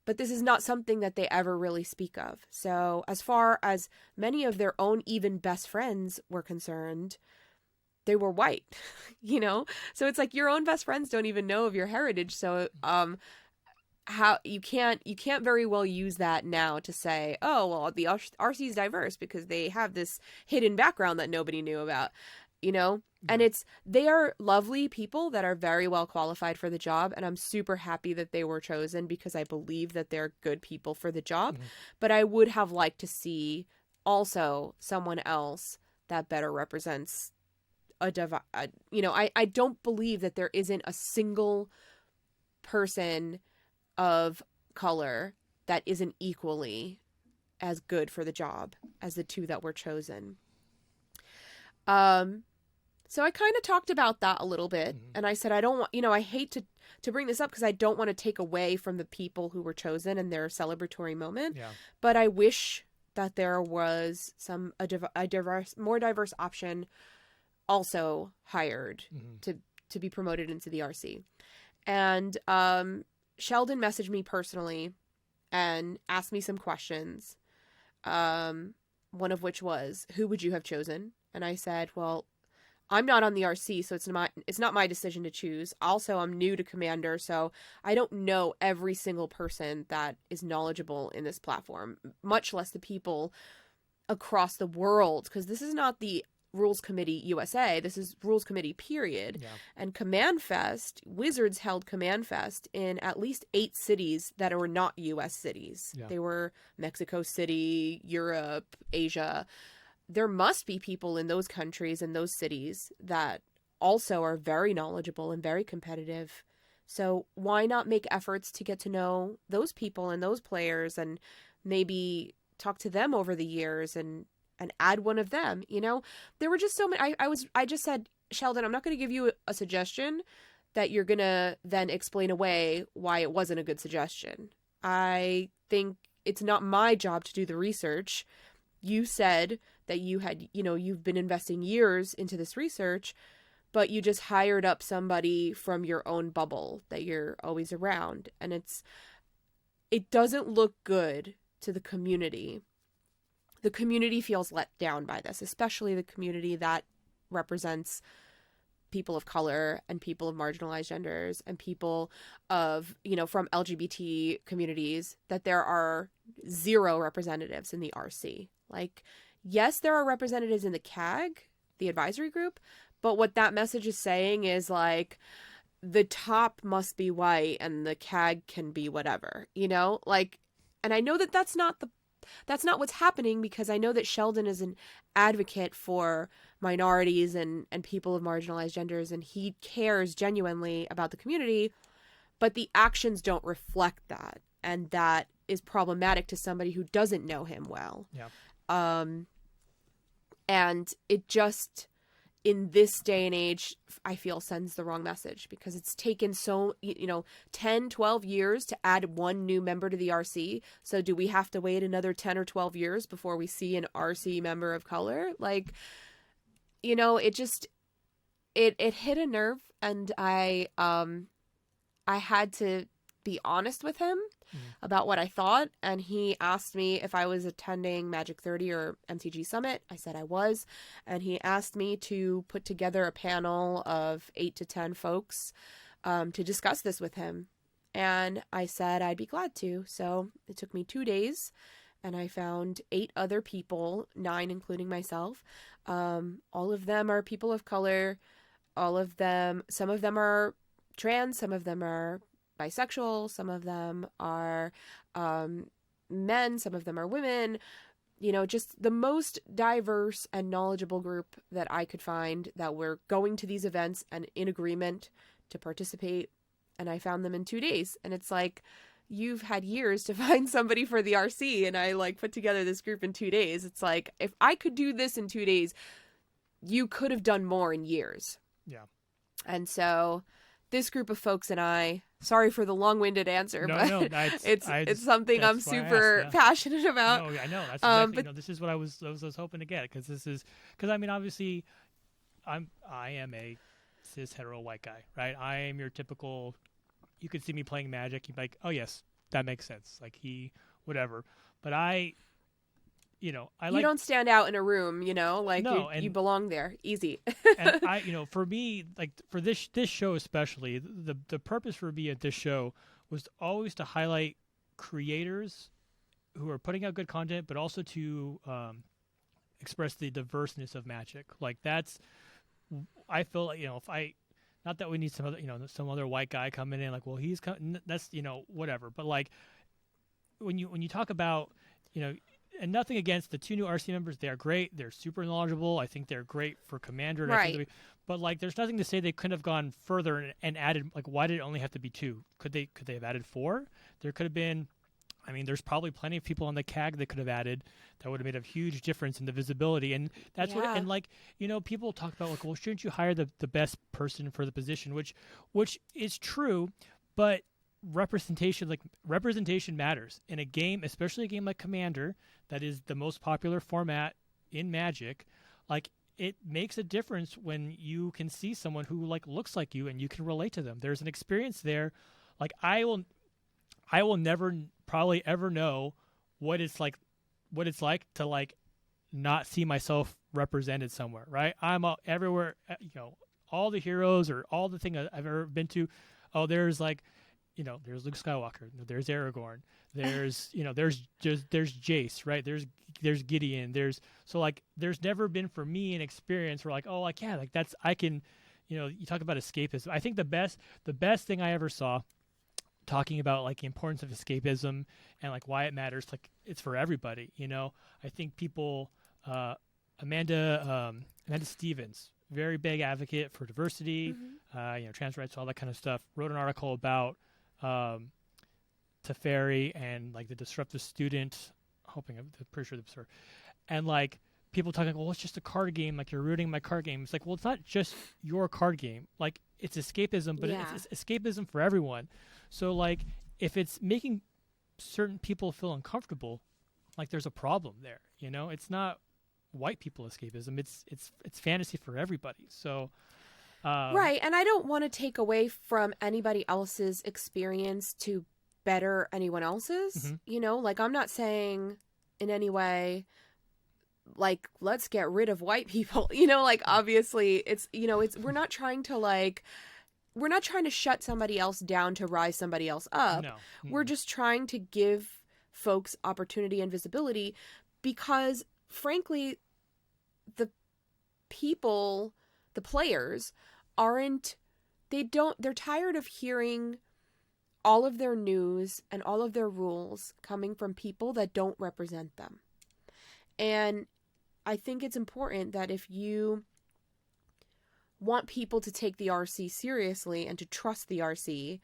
but this is not something that they ever really speak of. So as far as many of their own even best friends were concerned, they were white, you know? So it's like your own best friends don't even know of your heritage. So how you can't very well use that now to say, oh, well, the RC is diverse because they have this hidden background that nobody knew about, you know? And they are lovely people that are very well qualified for the job. And I'm super happy that they were chosen because I believe that they're good people for the job. But I would have liked to see also someone else that better represents I don't believe that there isn't a single person of color that isn't equally as good for the job as the two that were chosen. So I kind of talked about that a little bit, and I said I don't want, I hate to bring this up because I don't want to take away from the people who were chosen and their celebratory moment. Yeah. But I wish that there was more diverse option also hired to be promoted into the RC. And Sheldon messaged me personally and asked me some questions. One of which was, who would you have chosen? And I said, well, I'm not on the RC, so it's not my decision to choose. Also, I'm new to Commander, so I don't know every single person that is knowledgeable in this platform, much less the people across the world, because this is not the Rules Committee USA. This is Rules Committee, period. Yeah. And Command Fest, Wizards held Command Fest in at least 8 cities that were not US cities. Yeah. They were Mexico City, Europe, Asia. There must be people in those countries and those cities that also are very knowledgeable and very competitive. So why not make efforts to get to know those people and those players and maybe talk to them over the years and add one of them, There were just so many. I just said, Sheldon, I'm not going to give you a suggestion that you're going to then explain away why it wasn't a good suggestion. I think it's not my job to do the research. You said that you had, you've been investing years into this research, but you just hired up somebody from your own bubble that you're always around. And it doesn't look good to the community. The community feels let down by this, especially the community that represents people of color and people of marginalized genders and people of, from LGBT communities, that there are 0 representatives in the RC. Like, yes, there are representatives in the CAG, the advisory group, but what that message is saying is like, the top must be white and the CAG can be whatever, like, and I know that that's not what's happening, because I know that Sheldon is an advocate for minorities and people of marginalized genders, and he cares genuinely about the community, but the actions don't reflect that. And that is problematic to somebody who doesn't know him well. Yeah. And it just, in this day and age, I feel sends the wrong message, because it's taken 10, 12 years to add one new member to the RC. So do we have to wait another 10 or 12 years before we see an RC member of color? Like, it just, it hit a nerve, and I had to be honest with him about what I thought. And he asked me if I was attending Magic 30 or MTG Summit. I said I was. And he asked me to put together a panel of 8 to 10 folks to discuss this with him. And I said I'd be glad to. So it took me 2 days, and I found 8 other people, 9 including myself. All of them are people of color. Some of them are trans, some of them are bisexual, some of them are men, some of them are women, just the most diverse and knowledgeable group that I could find that were going to these events and in agreement to participate. And I found them in 2 days. And it's like, you've had years to find somebody for the RC, and I put together this group in 2 days. It's like, if I could do this in 2 days, you could have done more in years. Yeah. And so this group of folks and I, sorry for the long-winded answer, but it's something I'm super passionate about. No, I know. That's exactly, but this is what I was hoping to get, because I mean, obviously, I am a cis hetero white guy, right? I am your typical. You could see me playing Magic, you'd be like, oh yes, that makes sense. Like whatever. But you don't stand out in a room, like you belong there. Easy. And for me, like for this show especially, the purpose for me at this show was always to highlight creators who are putting out good content, but also to express the diverseness of Magic. Like I feel like, not that we need some other white guy coming in, like, well, he's that's whatever. But like when you talk about and nothing against the 2 new RC members, they are great. They're super knowledgeable. I think they're great for Commander. And right. But like, there's nothing to say they couldn't have gone further and added. Like, why did it only have to be 2? Could they have added 4? There could have been. I mean, there's probably plenty of people on the CAG that could have added that would have made a huge difference in the visibility. And that's what. And like, people talk about like, well, shouldn't you hire the best person for the position? Which is true, but representation matters in a game, especially a game like Commander, that is the most popular format in Magic. Like, it makes a difference when you can see someone who like looks like you and you can relate to them. There's an experience there. Like, I will never probably ever know what it's like to like not see myself represented somewhere, right? I'm everywhere, all the heroes or all the thing I've ever been to. Oh, there's like, there's Luke Skywalker, there's Aragorn, there's there's Jace, right? There's Gideon, there's never been for me an experience where like, oh, like, yeah, like that's, I can, you talk about escapism. I think the best thing I ever saw, talking about like the importance of escapism and like why it matters, like it's for everybody. I think people, Amanda Stevens, very big advocate for diversity, trans rights, all that kind of stuff, wrote an article about Teferi and like the disruptive student, I'm pretty sure that's her, and like people talking, well, it's just a card game, like you're ruining my card game. It's like, well, it's not just your card game, like it's escapism, but it's escapism for everyone. So like, if it's making certain people feel uncomfortable, like there's a problem there. It's not white people escapism, it's fantasy for everybody. So right. And I don't want to take away from anybody else's experience to better anyone else's. Like, I'm not saying in any way like, let's get rid of white people. Like, obviously it's we're not trying to shut somebody else down to rise somebody else up. No. We're just trying to give folks opportunity and visibility, because frankly, the players they're tired of hearing all of their news and all of their rules coming from people that don't represent them. And I think it's important that if you want people to take the RC seriously and to trust the RC,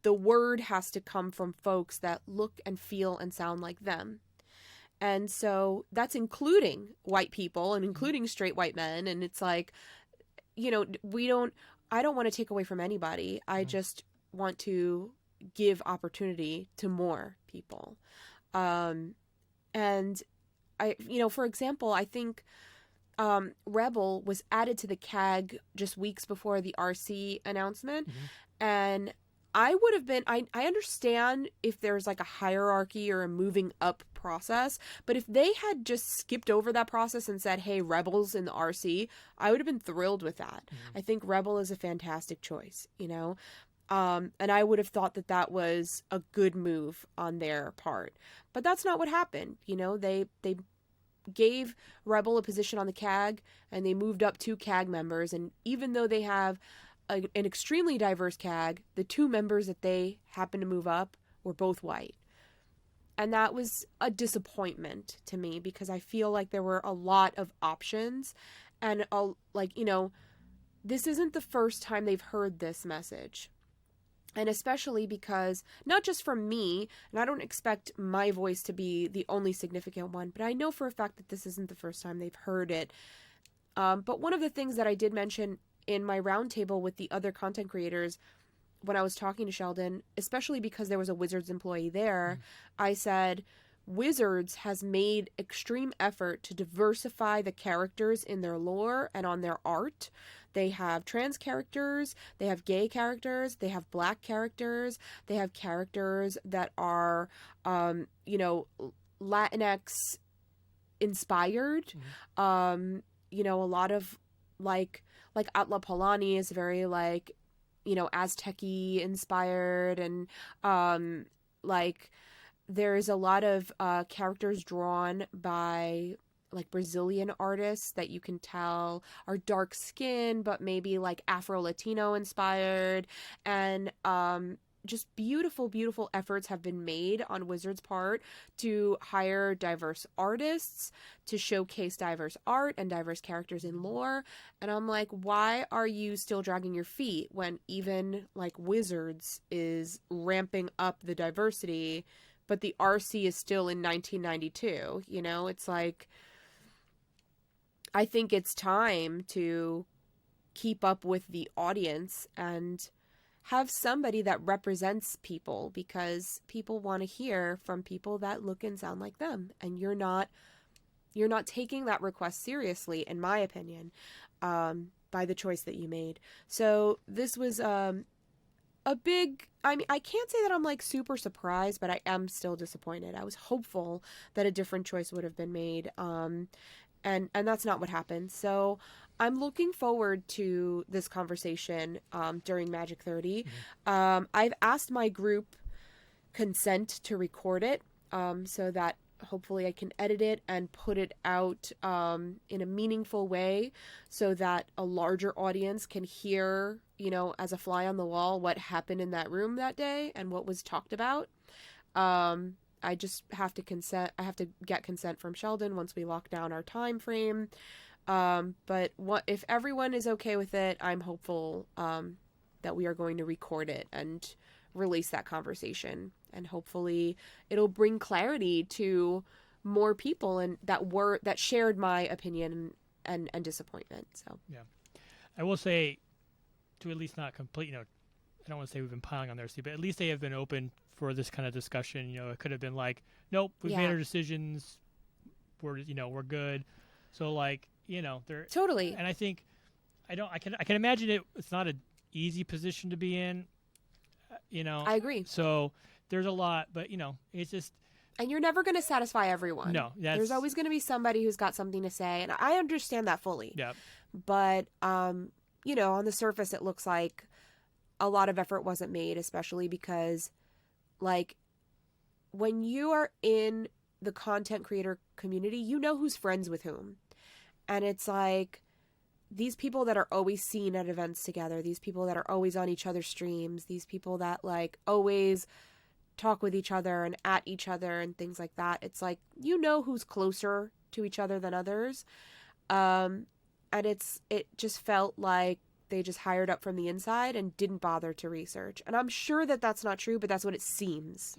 the word has to come from folks that look and feel and sound like them. And so that's including white people and including straight white men. And it's like, I don't want to take away from anybody. I just want to give opportunity to more people. And I, for example, I think Rebel was added to the CAG just weeks before the RC announcement. And I would have been, I understand if there's like a hierarchy or a moving up process, but if they had just skipped over that process and said, hey, Rebel's in the RC, I would have been thrilled with that. I think Rebel is a fantastic choice, and I would have thought that was a good move on their part. But that's not what happened. They gave Rebel a position on the CAG, and they moved up 2 CAG members, and even though they have an extremely diverse CAG, the 2 members that they happened to move up were both white. And that was a disappointment to me, because I feel like there were a lot of options, and this isn't the first time they've heard this message. And especially because, not just from me, and I don't expect my voice to be the only significant one, but I know for a fact that this isn't the first time they've heard it. But one of the things that I did mention in my roundtable with the other content creators, when I was talking to Sheldon, especially because there was a Wizards employee there, I said, Wizards has made extreme effort to diversify the characters in their lore and on their art. They have trans characters, they have gay characters, they have black characters, they have characters that are, Latinx inspired. A lot of like Atla Palani is very Aztec-y inspired, and there's a lot of characters drawn by Brazilian artists that you can tell are dark skinned but maybe Afro-Latino inspired, and just beautiful efforts have been made on Wizards' part to hire diverse artists, to showcase diverse art and diverse characters in lore. And I'm like, why are you still dragging your feet when even Wizards is ramping up the diversity, but the RC is still in 1992? It's I think it's time to keep up with the audience and have somebody that represents people, because people want to hear from people that look and sound like them, and you're not taking that request seriously, in my opinion, by the choice that you made. So this was a big, I can't say that I'm super surprised, but I am still disappointed. I was hopeful that a different choice would have been made, and that's not what happened. So I'm looking forward to this conversation during Magic 30. I've asked my group consent to record it, so that hopefully I can edit it and put it out in a meaningful way, so that a larger audience can hear, as a fly on the wall, what happened in that room that day and what was talked about. I just have to consent. I have to get consent from Sheldon once we lock down our time frame. But if everyone is okay with it, I'm hopeful that we are going to record it and release that conversation, and hopefully it'll bring clarity to more people and that shared my opinion and disappointment. So yeah, I will say, to at least not complete, I don't want to say we've been piling on their seat, but at least they have been open for this kind of discussion. It could have been nope, we've made our decisions, we're good. So they're totally. And I think I can imagine it's not an easy position to be in. I agree. So there's a lot, but it's just. And you're never going to satisfy everyone. No, there's always going to be somebody who's got something to say, and I understand that fully. Yeah. But on the surface, it looks like a lot of effort wasn't made, especially because, when you are in the content creator community, who's friends with whom. And it's these people that are always seen at events together, these people that are always on each other's streams, these people that always talk with each other and at each other and things like that. It's who's closer to each other than others. And it just felt like they just hired up from the inside and didn't bother to research. And I'm sure that that's not true, but that's what it seems,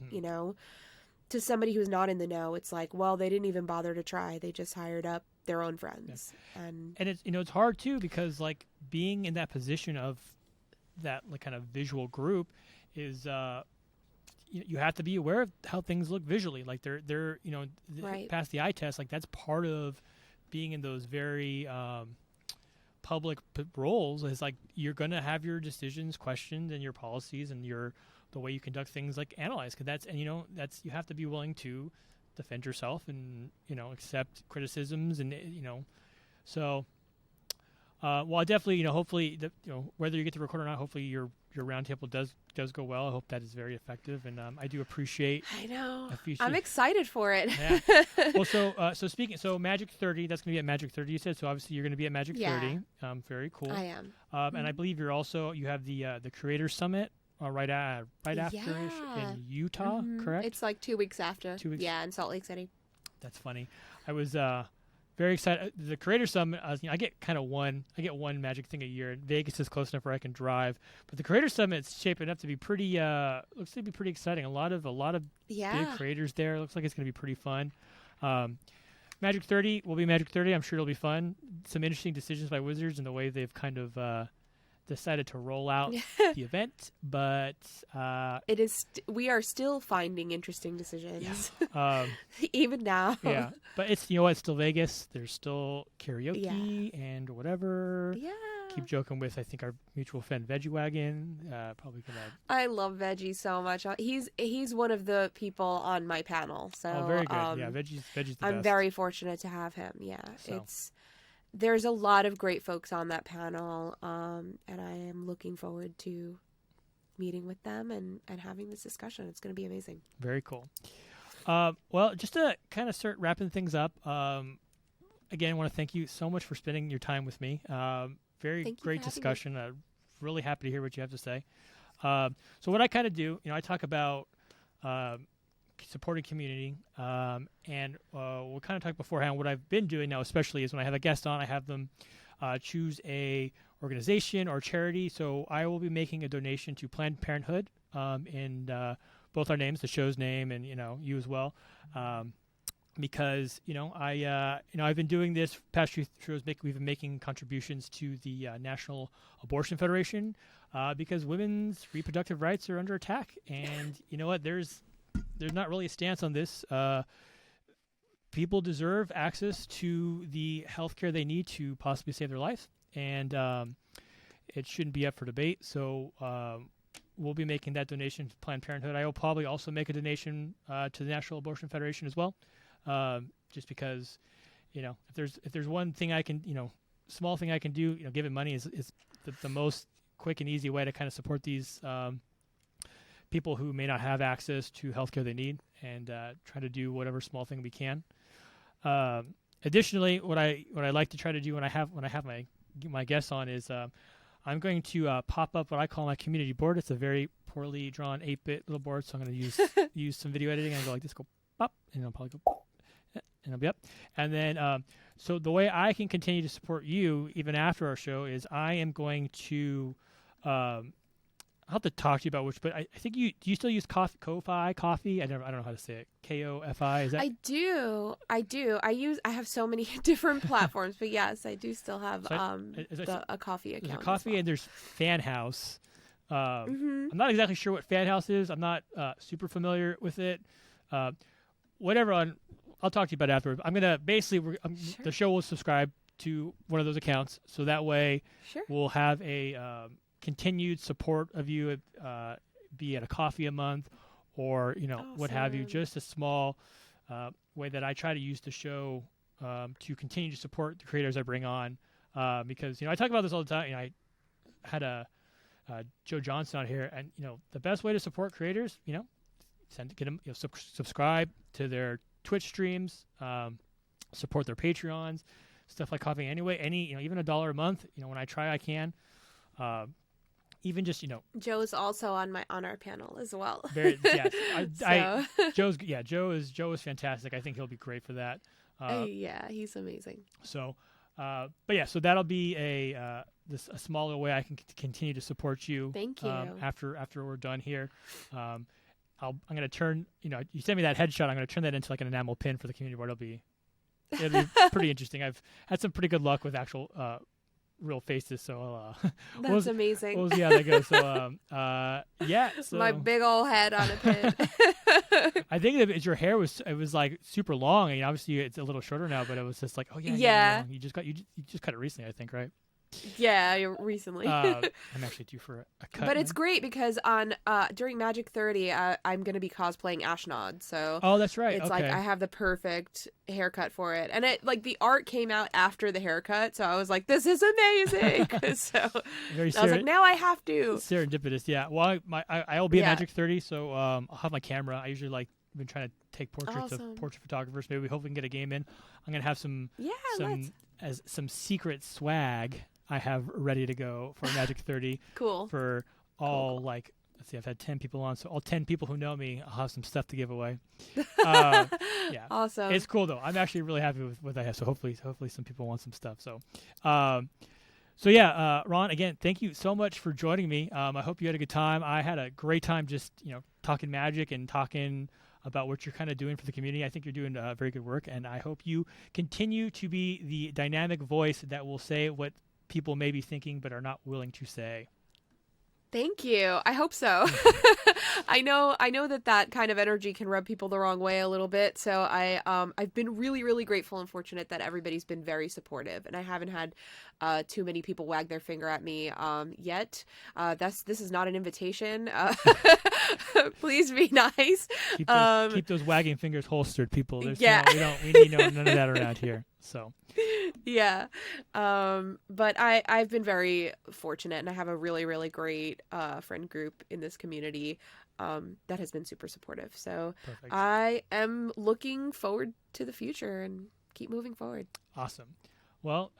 to somebody who's not in the know. It's well, they didn't even bother to try. They just hired up their own friends. Yeah. And it's, it's hard too, because being in that position of that kind of visual group is, you have to be aware of how things look visually. They're right. Past the eye test, that's part of being in those very, public roles, is you're going to have your decisions questioned and your policies and the way you conduct things analyzed, because you have to be willing to defend yourself and accept criticisms, and so well, definitely hopefully whether you get to record or not, hopefully your roundtable does go well. I hope that is very effective, and I do appreciate. I know. I'm excited for it. Yeah. Well, so Magic 30, that's going to be at Magic 30. You said, so obviously you're going to be at Magic 30. Very cool. I am. And I believe you have the Creator Summit right after in Utah, correct? It's 2 weeks after. 2 weeks. Yeah, in Salt Lake City. That's funny. I was very excited. The Creator Summit, I get one Magic thing a year. Vegas is close enough where I can drive, but the Creator Summit is shaping up to be pretty. Looks to be pretty exciting. A lot of big creators there. It looks like it's going to be pretty fun. Magic 30 will be Magic 30. I'm sure it'll be fun. Some interesting decisions by Wizards and the way they've kind of decided to roll out the event, but it is. We are still finding interesting decisions, yeah. even now. Yeah, but it's it's still Vegas. There's still karaoke and whatever. Yeah. Keep joking with I think our mutual friend Veggie Wagon. Probably gonna. I love Veggie so much. He's one of the people on my panel. So very good. Yeah, Veggie's the I'm best. very fortunate to have him. Yeah, So. There's a lot of great folks on that panel, and I am looking forward to meeting with them and having this discussion. It's going to be amazing. Very cool. Well, just to kind of start wrapping things up, again, I want to thank you so much for spending your time with me. Very great discussion. Really happy to hear what you have to say. So what I kind of do, I talk about supporting community, and we'll kind of talk beforehand. What I've been doing now, especially, is when I have a guest on, I have them choose a organization or charity. So I will be making a donation to Planned Parenthood in both our names, the show's name, and you as well, because I've been doing this past few shows. We've been making contributions to the National Abortion Federation because women's reproductive rights are under attack, and you know what? There's not really a stance on this. People deserve access to the health care they need to possibly save their life, and it shouldn't be up for debate. So we'll be making that donation to Planned Parenthood. I will probably also make a donation to the National Abortion Federation as well, just because, if there's one thing I can, small thing I can do, giving money is the most quick and easy way to kind of support these people who may not have access to healthcare they need, and try to do whatever small thing we can. Additionally, what I like to try to do when I have my guests on is I'm going to pop up what I call my community board. It's a very poorly drawn 8-bit little board, so I'm going to use some video editing and go like this, go pop, and it'll probably go pop, and it'll be up. And then so the way I can continue to support you even after our show is I am going to I'll have to talk to you about which, but I think do you still use Ko-Fi? Coffee? I don't know how to say it. K-O-F-I? Is that? I do. I have so many different platforms, but yes, I do still have a coffee account. There's a coffee and there's Fan House. Mm-hmm. I'm not exactly sure what Fan House is. I'm not super familiar with it. Whatever. I'll talk to you about it afterwards. I'm gonna basically Sure. The show will subscribe to one of those accounts, so that way we'll have a continued support of you, be it a coffee a month or what have you. Just a small way that I try to use the show to continue to support the creators I bring on, because I talk about this all the time. I had a Joe Johnson out here, and the best way to support creators, get them subscribe to their Twitch streams, support their Patreons, stuff like Coffee Anyway. Even $1 a month. When I try, I can. Even just Joe's also on our panel as well. Joe is fantastic. I think he'll be great for that. Yeah, he's amazing. So, but yeah, so that'll be a smaller way I can continue to support you. Thank you. After we're done here, I'm gonna turn. You sent me that headshot. I'm gonna turn that into like an enamel pin for the community board. It'll be pretty interesting. I've had some pretty good luck with actual real faces, so that's amazing. We'll see how that goes. So yeah, so my big old head on a pin. I think that your hair was like super long. I mean, obviously it's a little shorter now, but it was just like, oh yeah. You just cut it recently, I think, right? Yeah, recently. I'm actually due for a cut. But it's great because on during Magic 30, I'm going to be cosplaying Ashnod. So oh, that's right. It's like I have the perfect haircut for it, and it the art came out after the haircut, so I was like, this is amazing. So I was like, now I have to. Serendipitous, yeah. Well, I will be at Magic 30, so I'll have my camera. I usually been trying to take portraits of portrait photographers. Maybe we hope we can get a game in. I'm gonna have some secret swag I have ready to go for Magic 30. Cool. For all let's see, I've had 10 people on, so all 10 people who know me, I'll have some stuff to give away. Yeah. Awesome. It's cool though. I'm actually really happy with what I have. So hopefully some people want some stuff. So, Ron, again, thank you so much for joining me. I hope you had a good time. I had a great time just talking Magic and talking about what you're kind of doing for the community. I think you're doing very good work, and I hope you continue to be the dynamic voice that will say what people may be thinking but are not willing to say. Thank you. I hope so. I know that kind of energy can rub people the wrong way a little bit. So I've been really, really grateful and fortunate that everybody's been very supportive, and I haven't had too many people wag their finger at me yet. This is not an invitation. Please be nice. Keep those wagging fingers holstered, people. Yeah. We need none of that around here. So. Yeah. But I've been very fortunate, and I have a really, really great friend group in this community that has been super supportive. So Perfect. I am looking forward to the future and keep moving forward. Awesome. Well,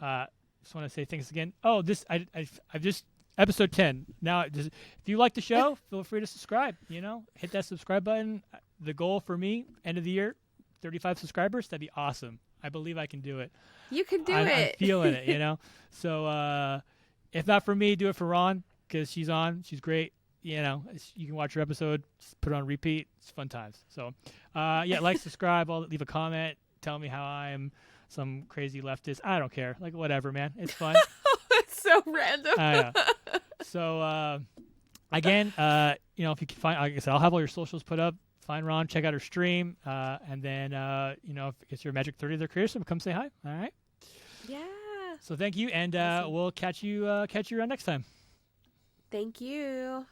just want to say thanks again. Oh, I've just episode 10. Now, if you like the show, feel free to subscribe. Hit that subscribe button. The goal for me, end of the year, 35 subscribers. That'd be awesome. I believe I can do it. You can do it. I'm feeling it, So if not for me, do it for Ron, because she's on. She's great. You can watch her episode, just put it on repeat. It's fun times. So, like, subscribe, leave a comment. Tell me how I'm some crazy leftist. I don't care. Like, whatever, man. It's fun. It's so random. So, again, if you can find, like I said, I'll have all your socials put up. Find Ron, check out her stream, and then, if it's your Magic 30th or career, so come say hi. All right. Yeah. So thank you, and awesome. we'll catch you around next time. Thank you.